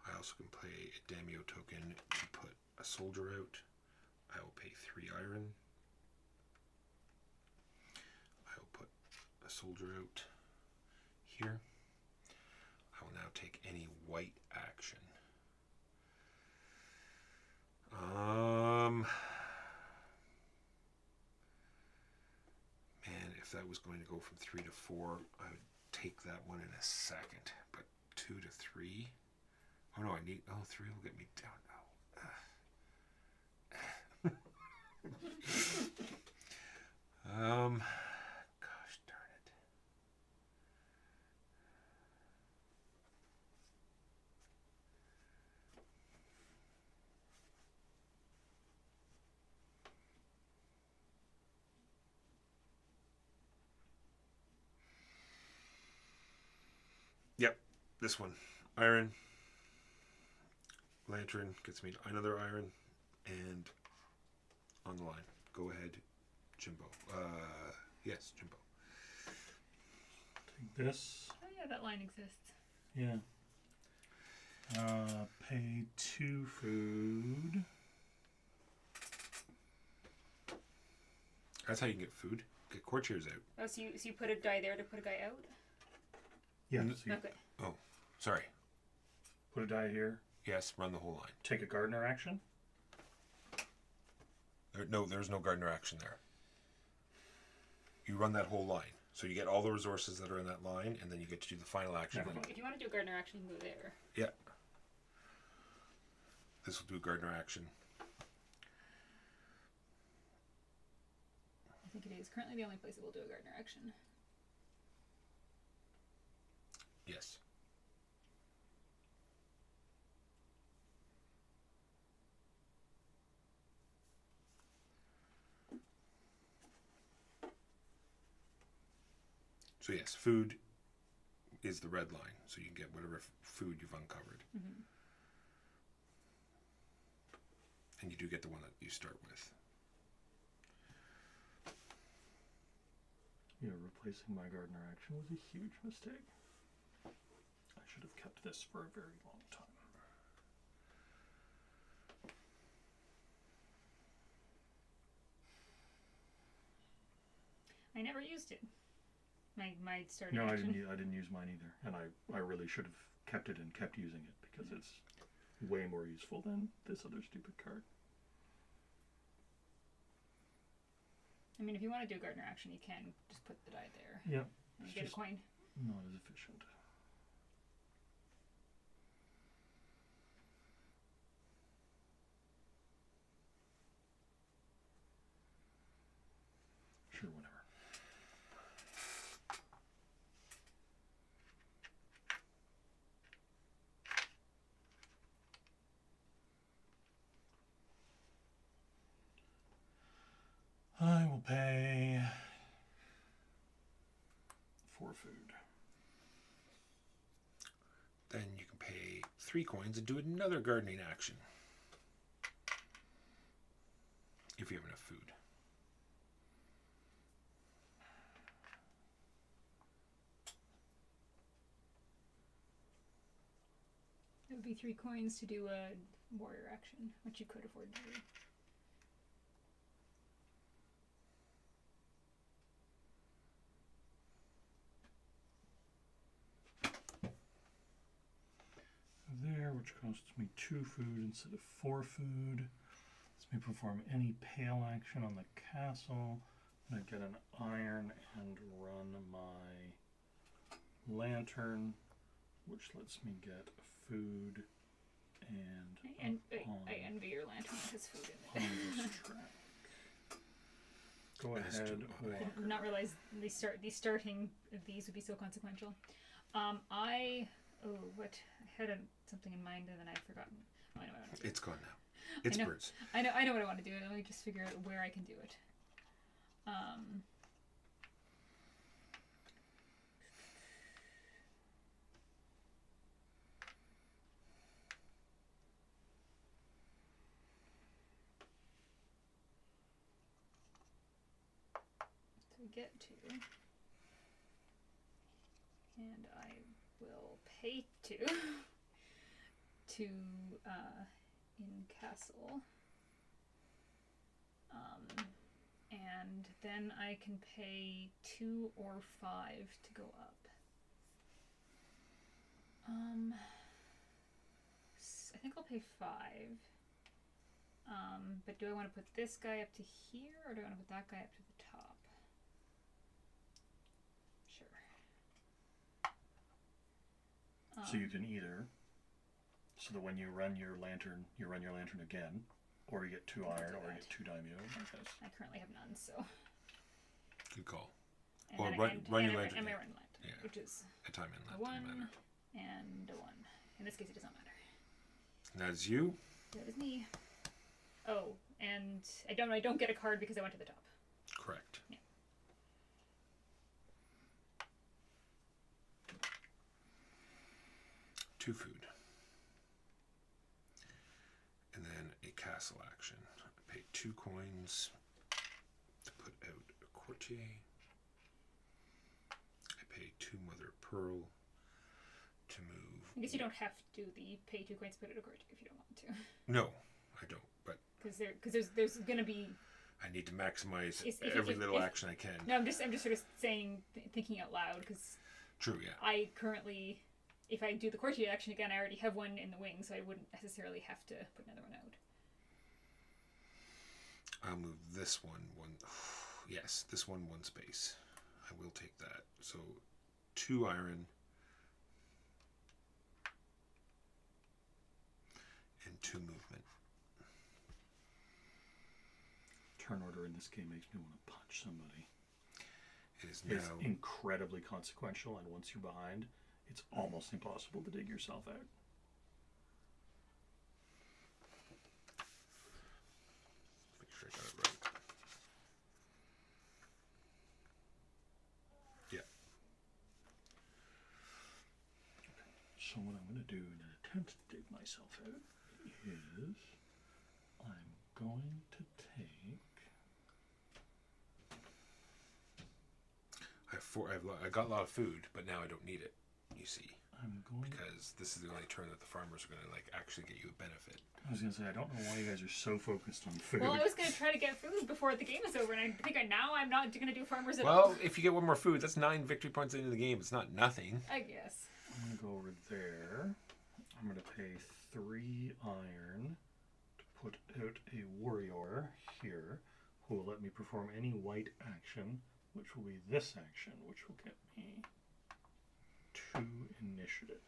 I also can play a Damio token to put a soldier out. I will pay 3 iron. I will put a soldier out here. I will now take any white action. Man, if that was going to go from 3 to 4, I would take that one in a second. But 2 to 3? Oh no, I need. Oh, 3 will get me down. Oh. Gosh darn it. Yep, this one. Iron. Lantern gets me another iron. And on the line. Go ahead, Jimbo. Yes, Jimbo. Take this. Oh yeah, that line exists. Yeah. Pay 2 food. That's how you can get food. Get courtiers out. Oh, so you put a die there to put a guy out? Yeah. Mm. So you Okay. Oh, sorry. put a die here. Yes, run the whole line. Take a gardener action. There's no gardener action there. You run that whole line. So you get all the resources that are in that line, and then you get to do the final action. Never Then- mind. If you want to do a gardener action, you can go there. Yeah. This will do gardener action. I think it is currently the only place that will do a gardener action. Yes. So yes, food is the red line, so you can get whatever food you've uncovered. Mm-hmm. And you do get the one that you start with. Yeah, replacing my gardener action was a huge mistake. I should have kept this for a very long time. I never used it. My starting No, action. I didn't use mine either, and I really should have kept it and kept using it because it's way more useful than this other stupid card. I mean, if you want to do a gardener action, you can just put the die there. Yeah, And it's you get a just coin. not as efficient. Sure, whatever. I will pay 4 food. Then you can pay 3 coins and do another gardening action. If you have enough food. It would be 3 coins to do a warrior action, which you could afford to do. There, which costs me 2 food instead of 4 food. Lets me perform any pale action on the castle. I get an iron and run my lantern, which lets me get food and I envy your lantern that has food in it. harvest track. Go As ahead. do I. Walker. I did not realize the starting of these would be so consequential. I had something in mind and then I've forgotten. Oh, I know what I want to do. It's gone now. It's know. birds. I know what I want to do. Let me just figure out where I can do it. To get to, and I will pay to in castle. And then I can pay 2 or 5 to go up. I think I'll pay 5. But do I want to put this guy up to here, or do I want to put that guy up to the top? Sure. So you can either, so that when you run your lantern again, or you get 2 I can iron, do or you that. get 2 daimyo. Because I currently have none, so. Good call. And Or then run and your I lantern, and my yeah. run lantern, Yeah. which is A time in a left 1 doesn't matter. and a 1. In this case, it does not matter. That's you. That is me. Oh, and I don't get a card because I went to the top. Correct. Yeah. Two food. And then a castle action. I pay 2 coins to put out a courtier. I pay 2 mother of pearl to move. I guess you don't have to do the pay 2 coins to put it a court if you don't want to, No, I don't. But because there's gonna be. I need to maximize If every little action I can. No, I'm just sort of saying, thinking out loud, because True, yeah. I currently, if I do the courtier action again, I already have one in the wing, so I wouldn't necessarily have to put another one out. I'll move this one. Yes, this one space. I will take that. So 2 iron and 2 movement. turn order in this game makes me want to punch somebody. It is It's now incredibly consequential, and once you're behind, it's almost impossible to dig yourself out. make sure I got it right. Yeah. So what I'm going to do in an attempt to dig myself out is I'm going to take I got a lot of food, but now I don't need it. You see, I'm going. because this is the only turn that the farmers are going to like actually get you a benefit. I was gonna say I don't know why you guys are so focused on food. Well, I was gonna try to get food before the game is over, and I think now I'm not gonna do farmers at all. Well, if you get one more food, that's 9 victory points into the game. It's not nothing. I guess. I'm gonna go over there. I'm gonna pay 3 iron to put out a warrior here, who will let me perform any white action, which will be this action, which will get me 2 initiative.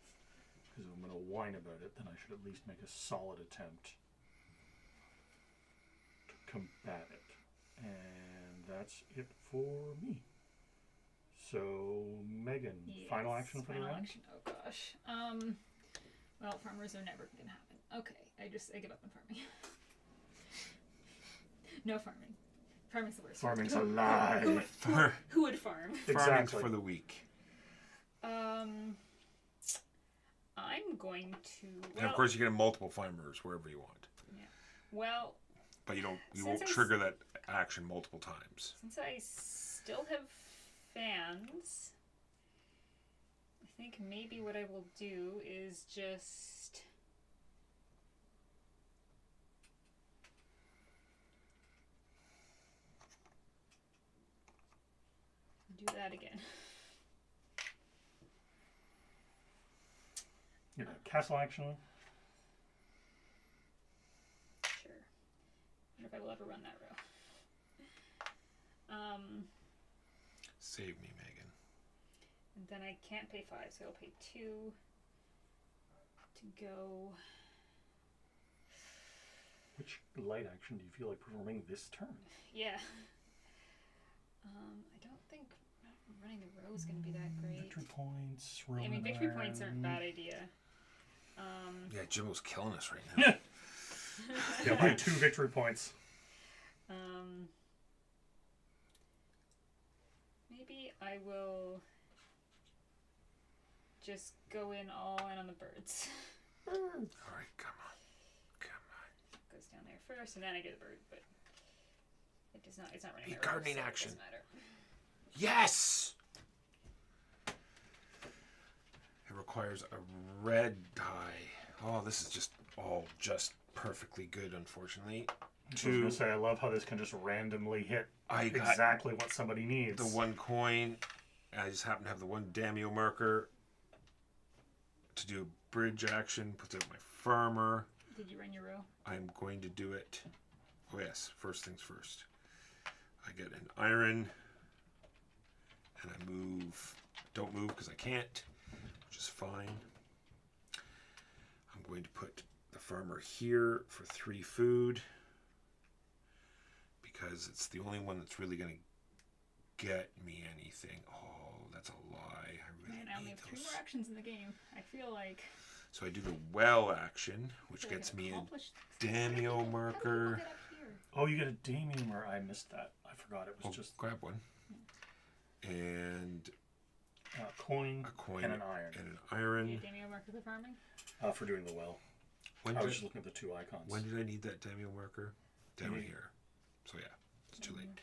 Because if I'm going to whine about it, then I should at least make a solid attempt to combat it. And that's it for me. So, Megan, Yes, final action for the final round? action. Oh gosh. Well, farmers are never gonna happen. Okay, I give up on farming. No farming. Farming's the worst. Farming's a lie. Who would farm? Farming's Exactly. for the weak. I'm going to. Well, And of course, you get multiple farmers wherever you want, yeah. Well, but you Since won't I trigger that action multiple times. since I still have fans, I think maybe what I will do is just. Do that again. You know, castle action. Sure. I wonder if I will ever run that row. Save me, Megan. And then I can't pay 5, so I'll pay 2 to go. Which light action do you feel like performing this turn? Yeah. I don't think running the row is going to be that great. Victory points. I mean, victory points aren't a bad idea. Yeah, Jimbo's killing us right now. Yeah, by 2 victory points. Maybe I will just go in all in on the birds. All right, come on. Goes down there first, and then I get a bird, but it does not. It's not running. Be the row, gardening so it action. doesn't matter. Yes! It requires a red die. Oh, this is just perfectly good, unfortunately. I was going to say, I love how this can just randomly hit I got exactly what somebody needs. the 1 coin. I just happen to have the 1 Damio marker to do a bridge action. Puts out my farmer. Did you run your row? I'm going to do it. Oh yes, first things first. I get an iron, and I move. Don't move because I can't, which is fine. I'm going to put the farmer here for 3 food because it's the only one that's really going to get me anything. Oh, that's a lie. I really Man, I only need have 3 those. more actions in the game. I feel like. So I do the well action, which I feel like gets I've me a accomplished- Damio How do people marker. get up here? Oh, you get a Damien marker. I missed that. I forgot. It was I'll just grab one. And a coin, a coin and an iron and an Do iron. you Damio marker for farming? for doing the well. When I was did, just looking at the 2 icons. when did I need that Damio marker? Down Mhm. here. So yeah, it's too late. Doing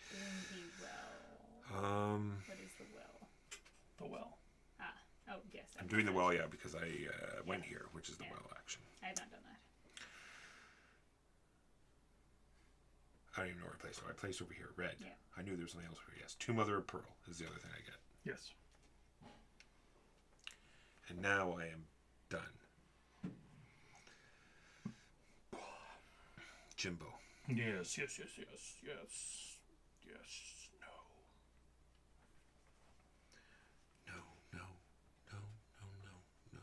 the well. What is the well? The well. Ah. Oh, yes. I'm doing the well, yeah, because I went here, which is the Yeah. well action. I have not done that. I don't even know where I placed it. I placed over here, red. Yeah. I knew there was something else over here. Yes, 2 mother of pearl is the other thing I get. Yes. And now I am done. Jimbo. Yes, yes, yes, yes, yes, yes, no. No, no, no, no, no,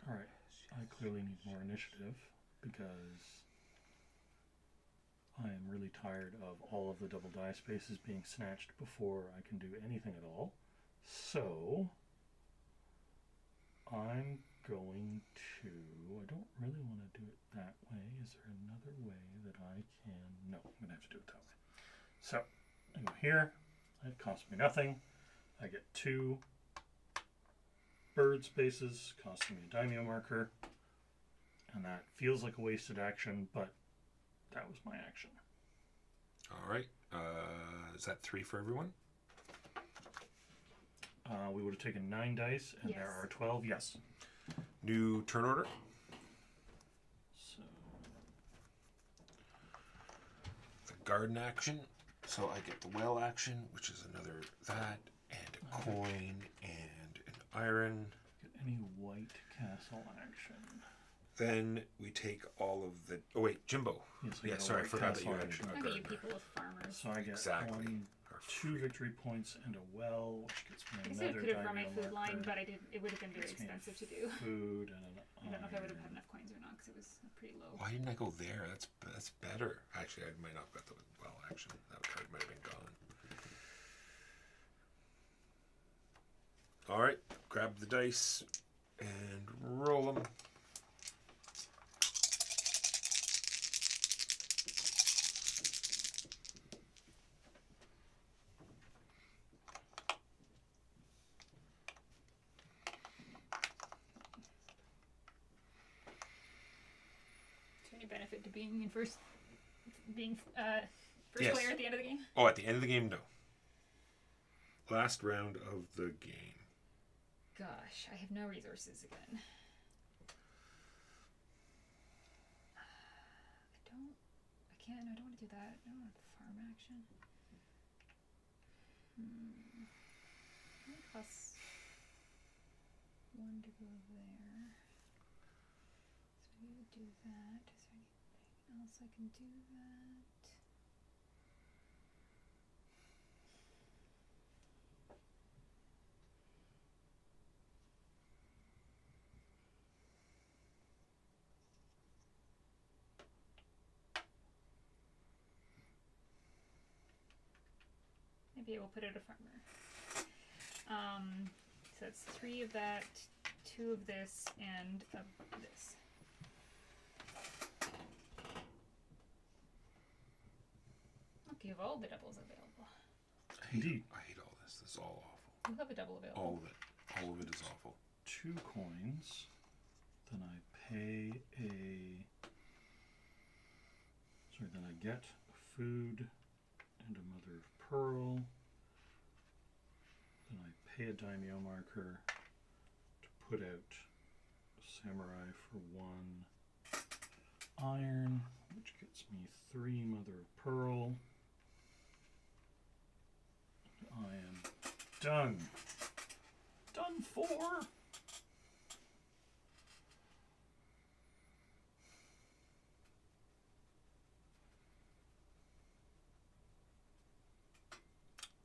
no. Alright, I clearly need more initiative because I am really tired of all of the double die spaces being snatched before I can do anything at all. So, I'm going to... I don't really want to do it that way. Is there another way that I can... No, I'm going to have to do it that way. So, I go here. It costs me nothing. I get 2 bird spaces, costing me a daimyo marker. And that feels like a wasted action, but that was my action. All right. Is that 3 for everyone? We would have taken 9 dice, and there Yes. are 12. Yes. New turn order. So The garden action. So I get the well action, which is another that, and a coin, and an iron. get any white castle action. Then we take all of the. Oh wait, Jimbo. Yes, I Yeah, get a sorry, I white forgot that castle you had action. a Look at you gardener. people with farmers. So I get Exactly. 1, 2 victory points and a well, which gets me I guess I another could have run my diagonal food line, marker, but I did. It would have been very gets me expensive to do. Food and an I don't know if I would have had iron. enough coins or not because it was pretty low. Why didn't I go there? That's better. Actually, I might not have got the well action. That card might have been gone. All right, grab the dice and roll them. Is there any benefit to being first Yes. player at the end of the game? Oh, at the end of the game, no. Last round of the game. Gosh, I have no resources again. I don't want to do that. I don't want farm action. It costs 1 to go there. So we would do that. Is there anything else I can do that? Maybe I will put out a farmer. So it's 3 of that, 2 of this, and of this. Look, you have all the doubles available. Indeed. I hate all this. This is all awful. You have a double available. All of it. All of it is awful. 2 coins. Then I pay a. Sorry, then I get food and a mother of pearl. Then I pay a daimyo marker to put out a samurai for 1 iron, which gets me 3 mother of pearl. I am done. Done for.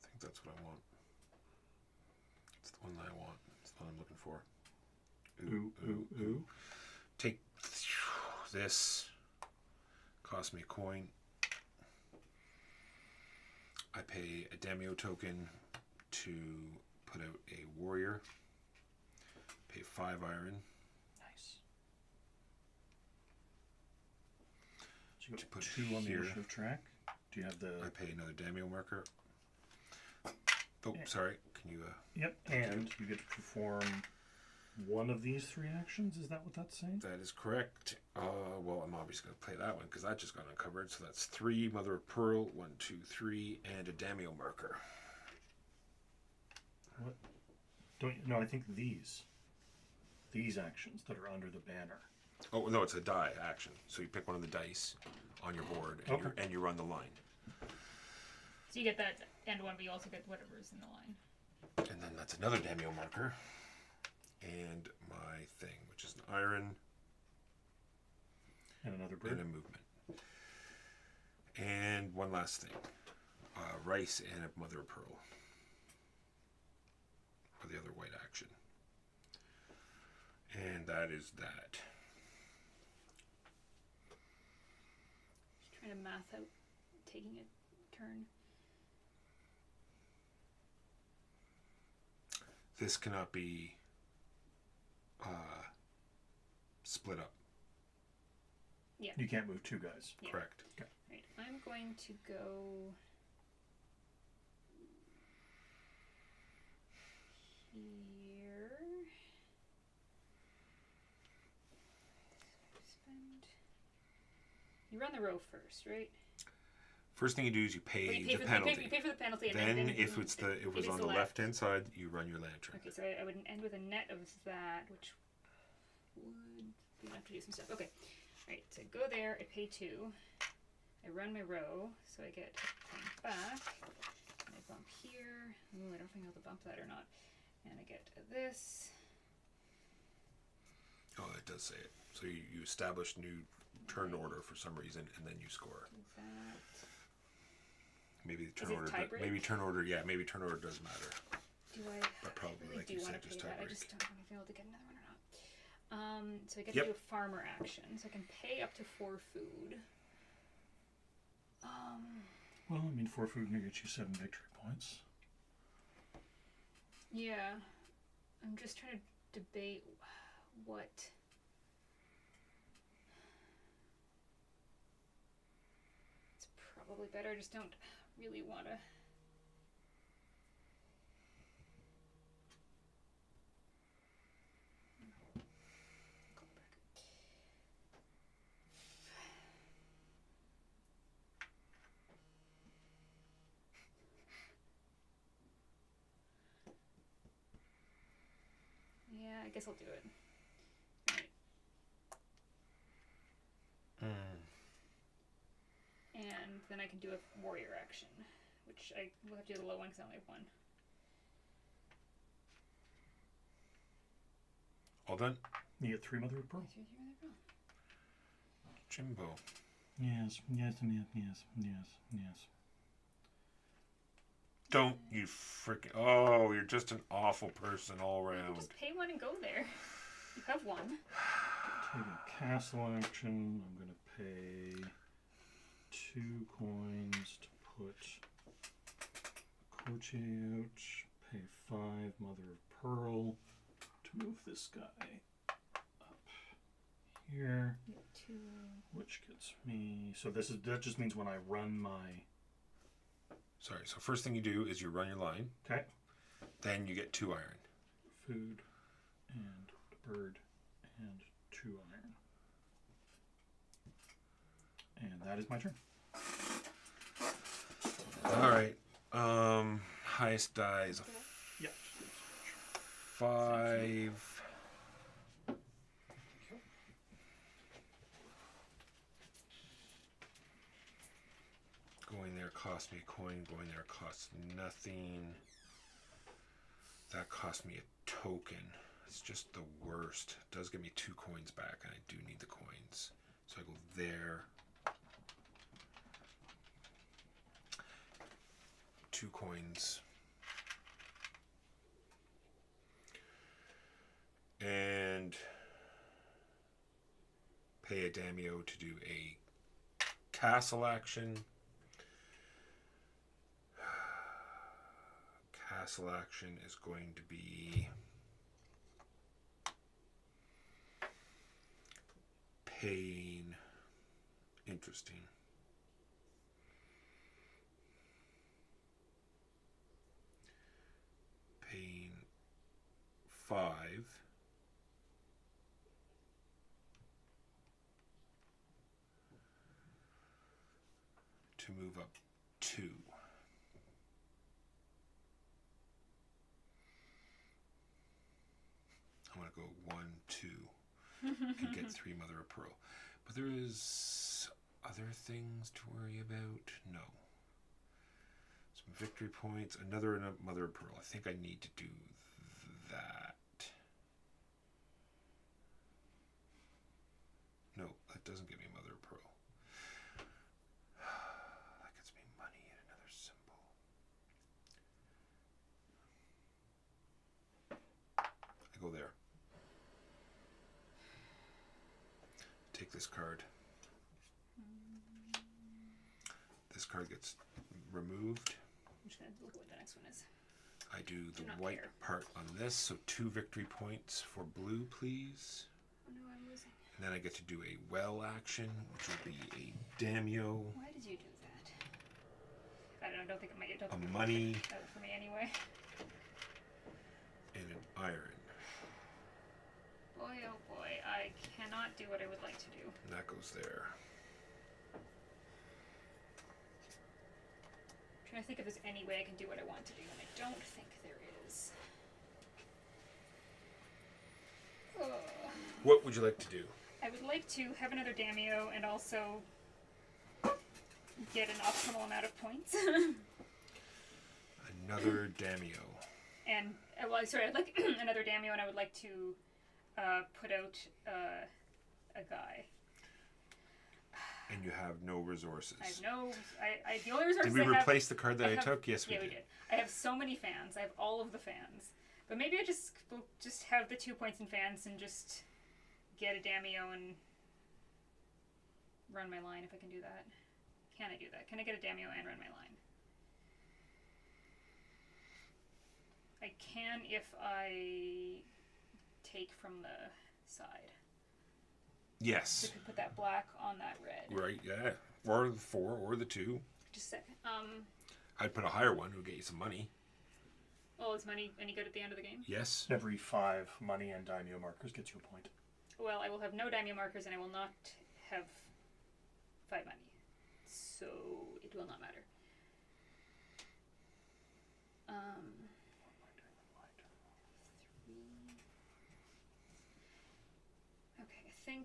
I think that's what I want. It's the one that I want. It's the one I'm looking for. Ooh. Take this. Cost me a coin. I pay a daimyo token to put out a warrior. Pay 5 iron. Nice. So you To got put 2 on the here. initiative track. Do you have the? I pay another daimyo marker. Oh, Yeah. sorry. Can you? Yep. And you get to perform one of these 3 actions. Is that what that's saying? That is correct. Well, I'm obviously going to play that one because that just got uncovered. So that's 3 mother of pearl, 1, 2, 3, and a daimyo marker. What? Don't you, no? I think these actions that are under the banner. Oh no, it's a die action. So you pick one of the dice on your board and, Okay. you run the line. So you get that and one, but you also get whatever's in the line. And then that's another daimyo marker. And my thing, which is an iron And another and bird. a movement. And one last thing. Rice and a mother of pearl. For the other white action. And that is that. Just trying to math out taking a turn. This cannot be split up. Yeah. You can't move 2 guys. Yeah. Correct. Right. I'm going to go here. Spend. You run the row first, right? First thing you do is you pay Well, the you penalty. pay for the penalty, and Then, then if it was on the left hand side, you run your lantern. Okay, so I would end with a net of that, which would be enough to do some stuff. Okay, alright, so I go there, I pay 2, I run my row, so I get a point back, and I bump here. Ooh, I don't think I'll bump that or not. And I get this. Oh, it does say it. So you establish new turn order for some reason, and then you score. Do that. Maybe the turn Is it order. tie-break? Maybe turn order. Yeah, maybe turn order does matter. Do I? But probably, I really like do you want said, to just pay that. I tie-break. just don't know if I'll be able to get another one or not. So I get Yep. to do a farmer action, so I can pay up to 4 food. Well, I mean, 4 food can get you 7 victory points. Yeah, I'm just trying to debate what. It's probably better. I just don't really want to. Yeah, I guess I'll do it. Alright. And then I can do a warrior action, which I will have to do the low one because I only have 1. All done? You get 3 mother of pearl. Jimbo. Yes, yes, yes, yes, yes, yes. Don't you freaking... Oh, you're just an awful person all around. Just pay 1 and go there. You have 1. Take a castle action. I'm going to pay 2 coins to put a courtier out. Pay 5 mother of pearl to move this guy up here. You have 2. Which gets me... So that just means when I run my... Sorry, so first thing you do is you run your line. Okay. Then you get 2 iron. Food and bird and 2 iron. And that is my turn. All right. Highest die is a Yeah. 5. Going there cost me a coin. Going there costs nothing. That cost me a token. It's just the worst. It does give me 2 coins back, and I do need the coins. So I go there. 2 coins. And pay a daimyo to do a castle action. Castle action is going to be paying. Interesting. Paying 5 to move up 2. I'm going to go 1, 2 and get 3 mother of pearl. But there is other things to worry about. No. Some victory points. Another mother of pearl. I think I need to do that. No, that doesn't give me mother of pearl. That gets me money and another symbol. I go there. Take this card. This card gets removed. I'm just going to look at what the next one is. I do the Do not white care. part on this, so 2 victory points for blue, please. Oh no, I'm losing. And then I get to do a well action, which will be a daimyo, Why did you do that? I don't know, I don't think it might get a money, out for me anyway. and an iron. Boy, oh boy, I cannot do what I would like to do. And that goes there. trying to think if there's any way I can do what I want to do, and I don't think there is. What would you like to do? I would like to have another Damio and also get an optimal amount of points. Another Damio. And, I'd like another Damio, and I would like to put out a guy. And you have no resources. I have no. The only resources Did we I have, replace the card that I took? Yes, we yeah, did. we did. I have so many fans. I have all of the fans. But maybe I will just have the 2 points in fans and just get a Damio and run my line if I can do that. Can I do that? Can I get a Damio and run my line? I can if I take from the side. Yes. So I could put that black on that red. Right, yeah. Or the 4 or the 2. Just a second. I'd put a higher one. It would get you some money. Well, is money any good at the end of the game? Yes. Every 5 money and daimyo markers gets you a point. Well, I will have no daimyo markers, and I will not have 5 money. So it will not matter. Okay,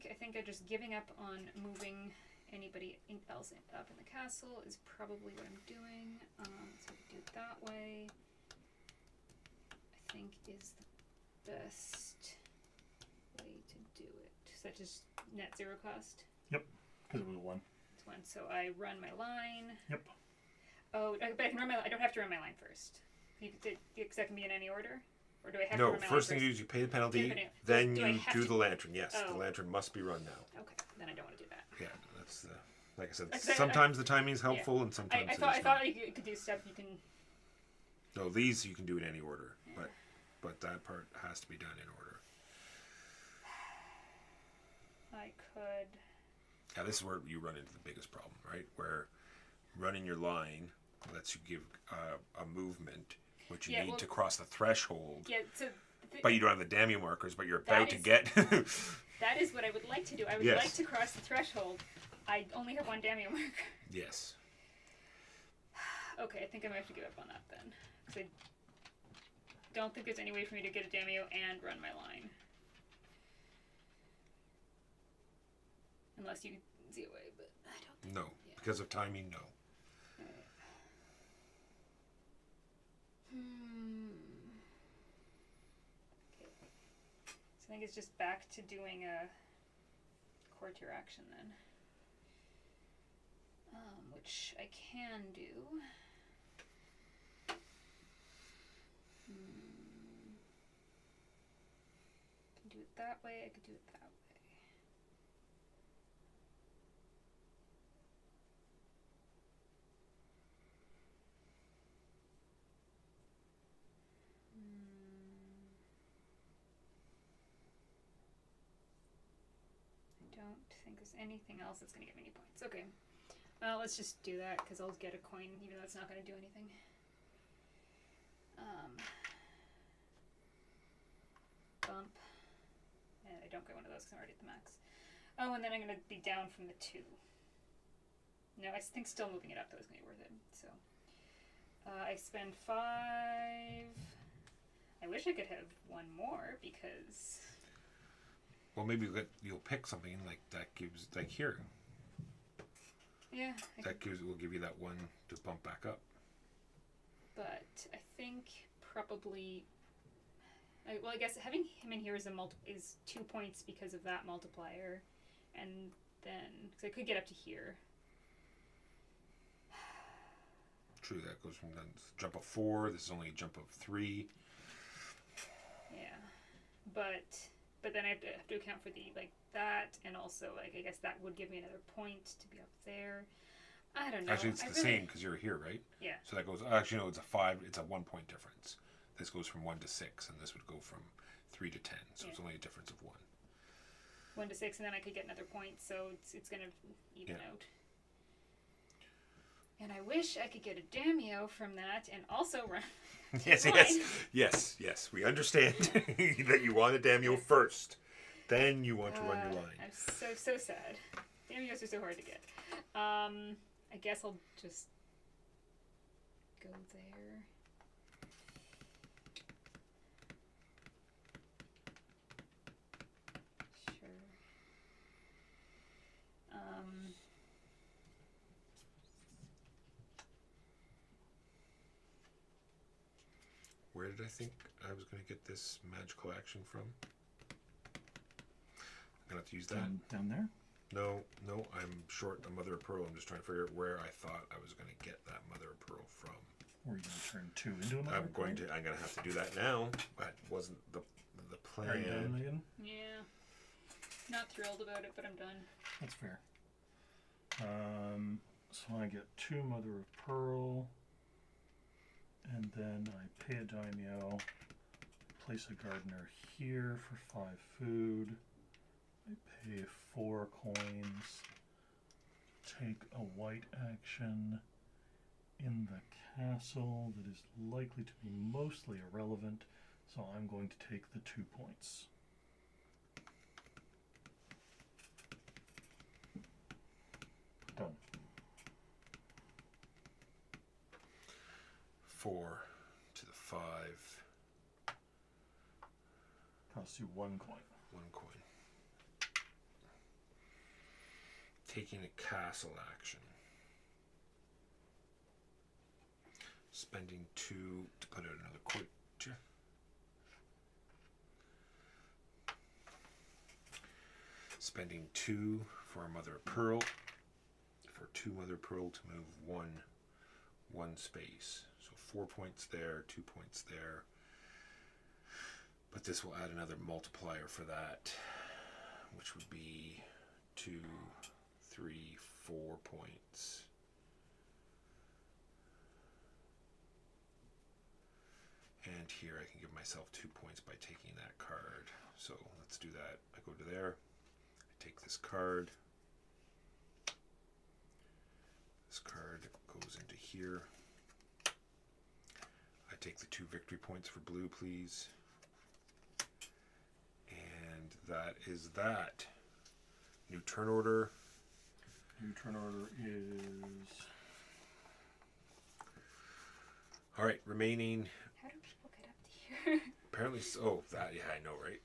I think I'm just giving up on moving anybody else up in the castle is probably what I'm doing. So I can do it that way. I think is the best way to do it. Is that just net 0 cost? Yep, because it was a 1. It's 1. So I run my line. Yep. Oh, but I can run I don't have to run my line first. Because that can be in any order? Or do I have to No, run my first thing line you first? do is you pay the penalty, Pay the penalty. then Do I you have do to- the lantern. Yes, Oh. the lantern must be run now. Okay, then I don't want to do that. Yeah, that's the... Like I said, Like I- sometimes the timing is helpful and sometimes I it thought is not. you could do stuff you can... No, these you can do in any order, but that part has to be done in order. I could... Now this is where you run into the biggest problem, right? Where running your line lets you give a movement, which you need to cross the threshold. Yeah, so... But you don't have the daimyo markers, but you're That about to is- get... That is what I would like to do. I would Yes. like to cross the threshold. I only have 1 daimyo marker. Yes. Okay, I think I might have to give up on that then. Because I don't think there's any way for me to get a daimyo and run my line. Unless you see a way, but I don't think... No. Yeah. Because of timing, no. Okay. So I think it's just back to doing a courtier action then. Which I can do. I can do it that way, I could do it that way. I don't think there's anything else that's going to give me any points. Okay. Well, let's just do that, because I'll get a coin, even though it's not going to do anything. Bump. And I don't get one of those because I'm already at the max. Oh, and then I'm going to be down from the 2. No, I think still moving it up, though, is going to be worth it. So, I spend 5. I wish I could have 1 more, because... Well, maybe you'll pick something like that gives... Like here. Yeah. Will give you that 1 to bump back up. But I think probably... well, I guess having him in here is is 2 points because of that multiplier. And then... Because I could get up to here. True, that goes from the jump of 4. This is only a jump of 3. Yeah. But then I have to account for the, that, and also, I guess that would give me another point to be up there. I don't know. Actually, it's the same because you're here, right? Yeah. So that goes... Actually, no, it's a 5. It's a 1 point difference. This goes from 1 to 6, and this would go from 3 to 10. So it's only a difference of 1. 1 to 6, and then I could get another point, so it's going to even out. And I wish I could get a daimyo from that, and also run... Yes. We understand that you want a daimyo first. Then you want to run your line. I'm so sad. Daimyos are so hard to get. I guess I'll just go there. Sure. Where did I think I was going to get this magical action from? I'm going to have to use that. Down there? No, I'm short a mother of pearl. I'm just trying to figure out where I thought I was going to get that mother of pearl from. Or are you going to turn 2 into a mother I'm of pearl? going to have to do that now. That wasn't the plan. Are you done, Megan? Yeah. Not thrilled about it, but I'm done. That's fair. So I get 2 mother of pearl, and then I pay a daimyo, place a gardener here for 5 food. I pay 4 coins, take a white action in the castle that is likely to be mostly irrelevant, so I'm going to take the 2 points. Done. 4 to the 5. Costs you 1 coin. 1 coin. Taking a castle action. Spending 2 to put out another courtier. Spending 2 for a mother of pearl. For 2 mother of pearl to move one space. So 4 points there, 2 points there. But this will add another multiplier for that, which would be 2, 3, 4 points. And here I can give myself 2 points by taking that card. So let's do that. I go to there. I take this card. This card goes into here. I take the 2 victory points for blue, please. And that is that. New turn order. New turn order is... All right, remaining. How do people get up to here? Apparently, oh, that, yeah, I know, right?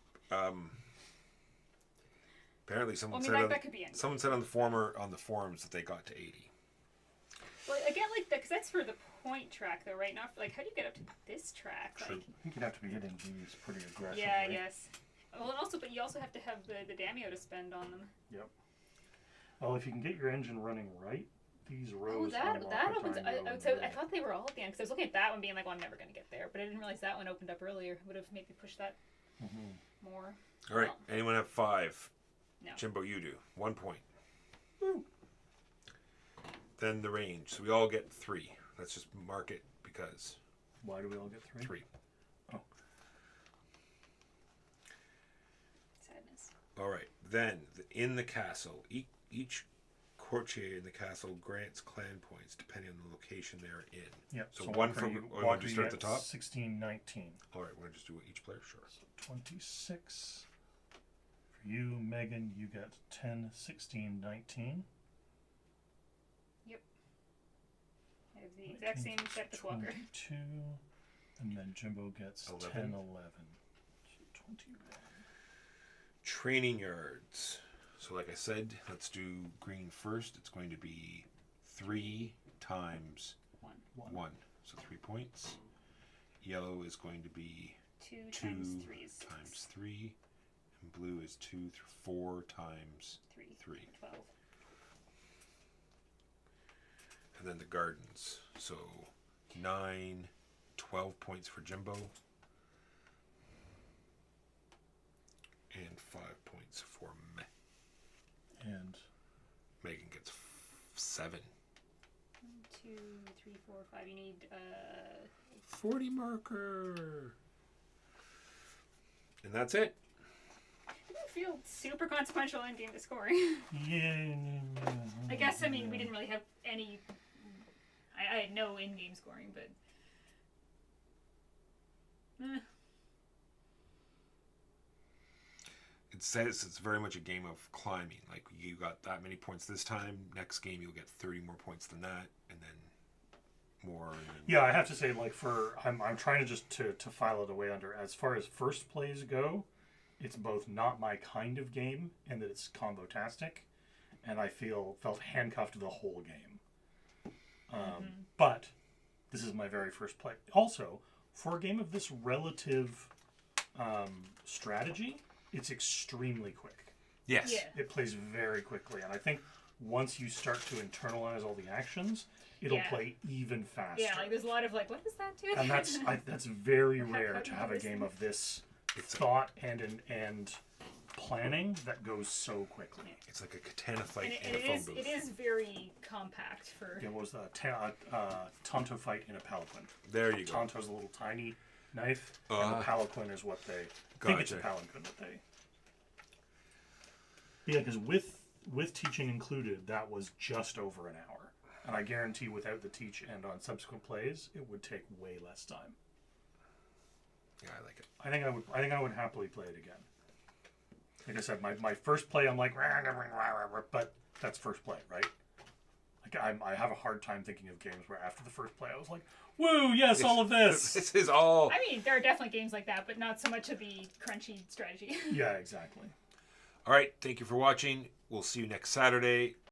Apparently, someone Well, I said mean, on, that could be anything. someone said on the forums that they got to 80. Well, again, like, because that's for the point track, though, right? Not like, how do you get up to this track? True. Like, I think you'd have to be hitting these pretty aggressively. yeah, I guess. Well, and also, but you also have to have the daimyo to spend on them. Yep. Well, if you can get your engine running right, these rows Oh, that unlock a opens. daimyo in So the I way. thought they were all at the end because I was looking at that one, being like, "Well, I'm never going to get there," but I didn't realize that one opened up earlier. Would have maybe pushed that more. All right, Well, anyone have 5? no. Jimbo, you do. 1 point. Then the range. So we all get 3. Let's just mark it because Why do we all get 3? 3. Oh. Sadness. All right. Then in the castle, each courtier in the castle grants clan points depending on the location they're in. Yep. So one for. you, Oh, you want to start at the top? 16, 19. All right. Want to just do each player? Sure. So 26. For you, Megan, you get 10, 16, 19. I have the exact same set as Walker. 22. And then Jimbo gets 11. 10, 11. So 21. Training yards. So like I said, let's do green first. It's going to be 3 times 1. So 3 points. Yellow is going to be 2 2 times 3 is 6. times 3. And blue is 2 through 4 times 3. 3. 12. And then the gardens. So 9, 12 points for Jimbo. And 5 points for me. And Megan gets 7. 1, 2, 3, 4, 5. You need 40 marker. And that's it. It didn't feel super consequential in game to scoring. yeah. I guess, I mean, we didn't really have any. I had no in-game scoring, but. It says it's very much a game of climbing. Like, you got that many points this time. Next game, you'll get 30 more points than that. And then more. Yeah, I have to say, like, I'm trying to just to file it away under, as far as first plays go, it's both not my kind of game and that it's combo-tastic, and I felt handcuffed the whole game. But this is my very first play. Also, for a game of this relative strategy, it's extremely quick. Yes. Yeah. It plays very quickly, and I think once you start to internalize all the actions, it'll Yeah. play even faster. Yeah, like there's a lot of like, what does that do? And that's very rare how to do you have do a this game thing? of this thought and planning that goes so quickly. It's like a katana fight And in a phone booth. it is very compact for. It was a Tonto fight in a Palanquin. There you go. Tonto's a little tiny knife, and the Palanquin is what they. I think it's a Gotcha. Palanquin that they. Yeah, because with teaching included, that was just over an hour, and I guarantee without the teach and on subsequent plays, it would take way less time. Yeah, I like it. I think I would happily play it again. Like I said, my first play, I'm like, but that's first play, right? Like I have a hard time thinking of games where after the first play, I was like, woo, yes, all of this. This is all. I mean, there are definitely games like that, but not so much of the crunchy strategy. Yeah, exactly. All right. Thank you for watching. We'll see you next Saturday.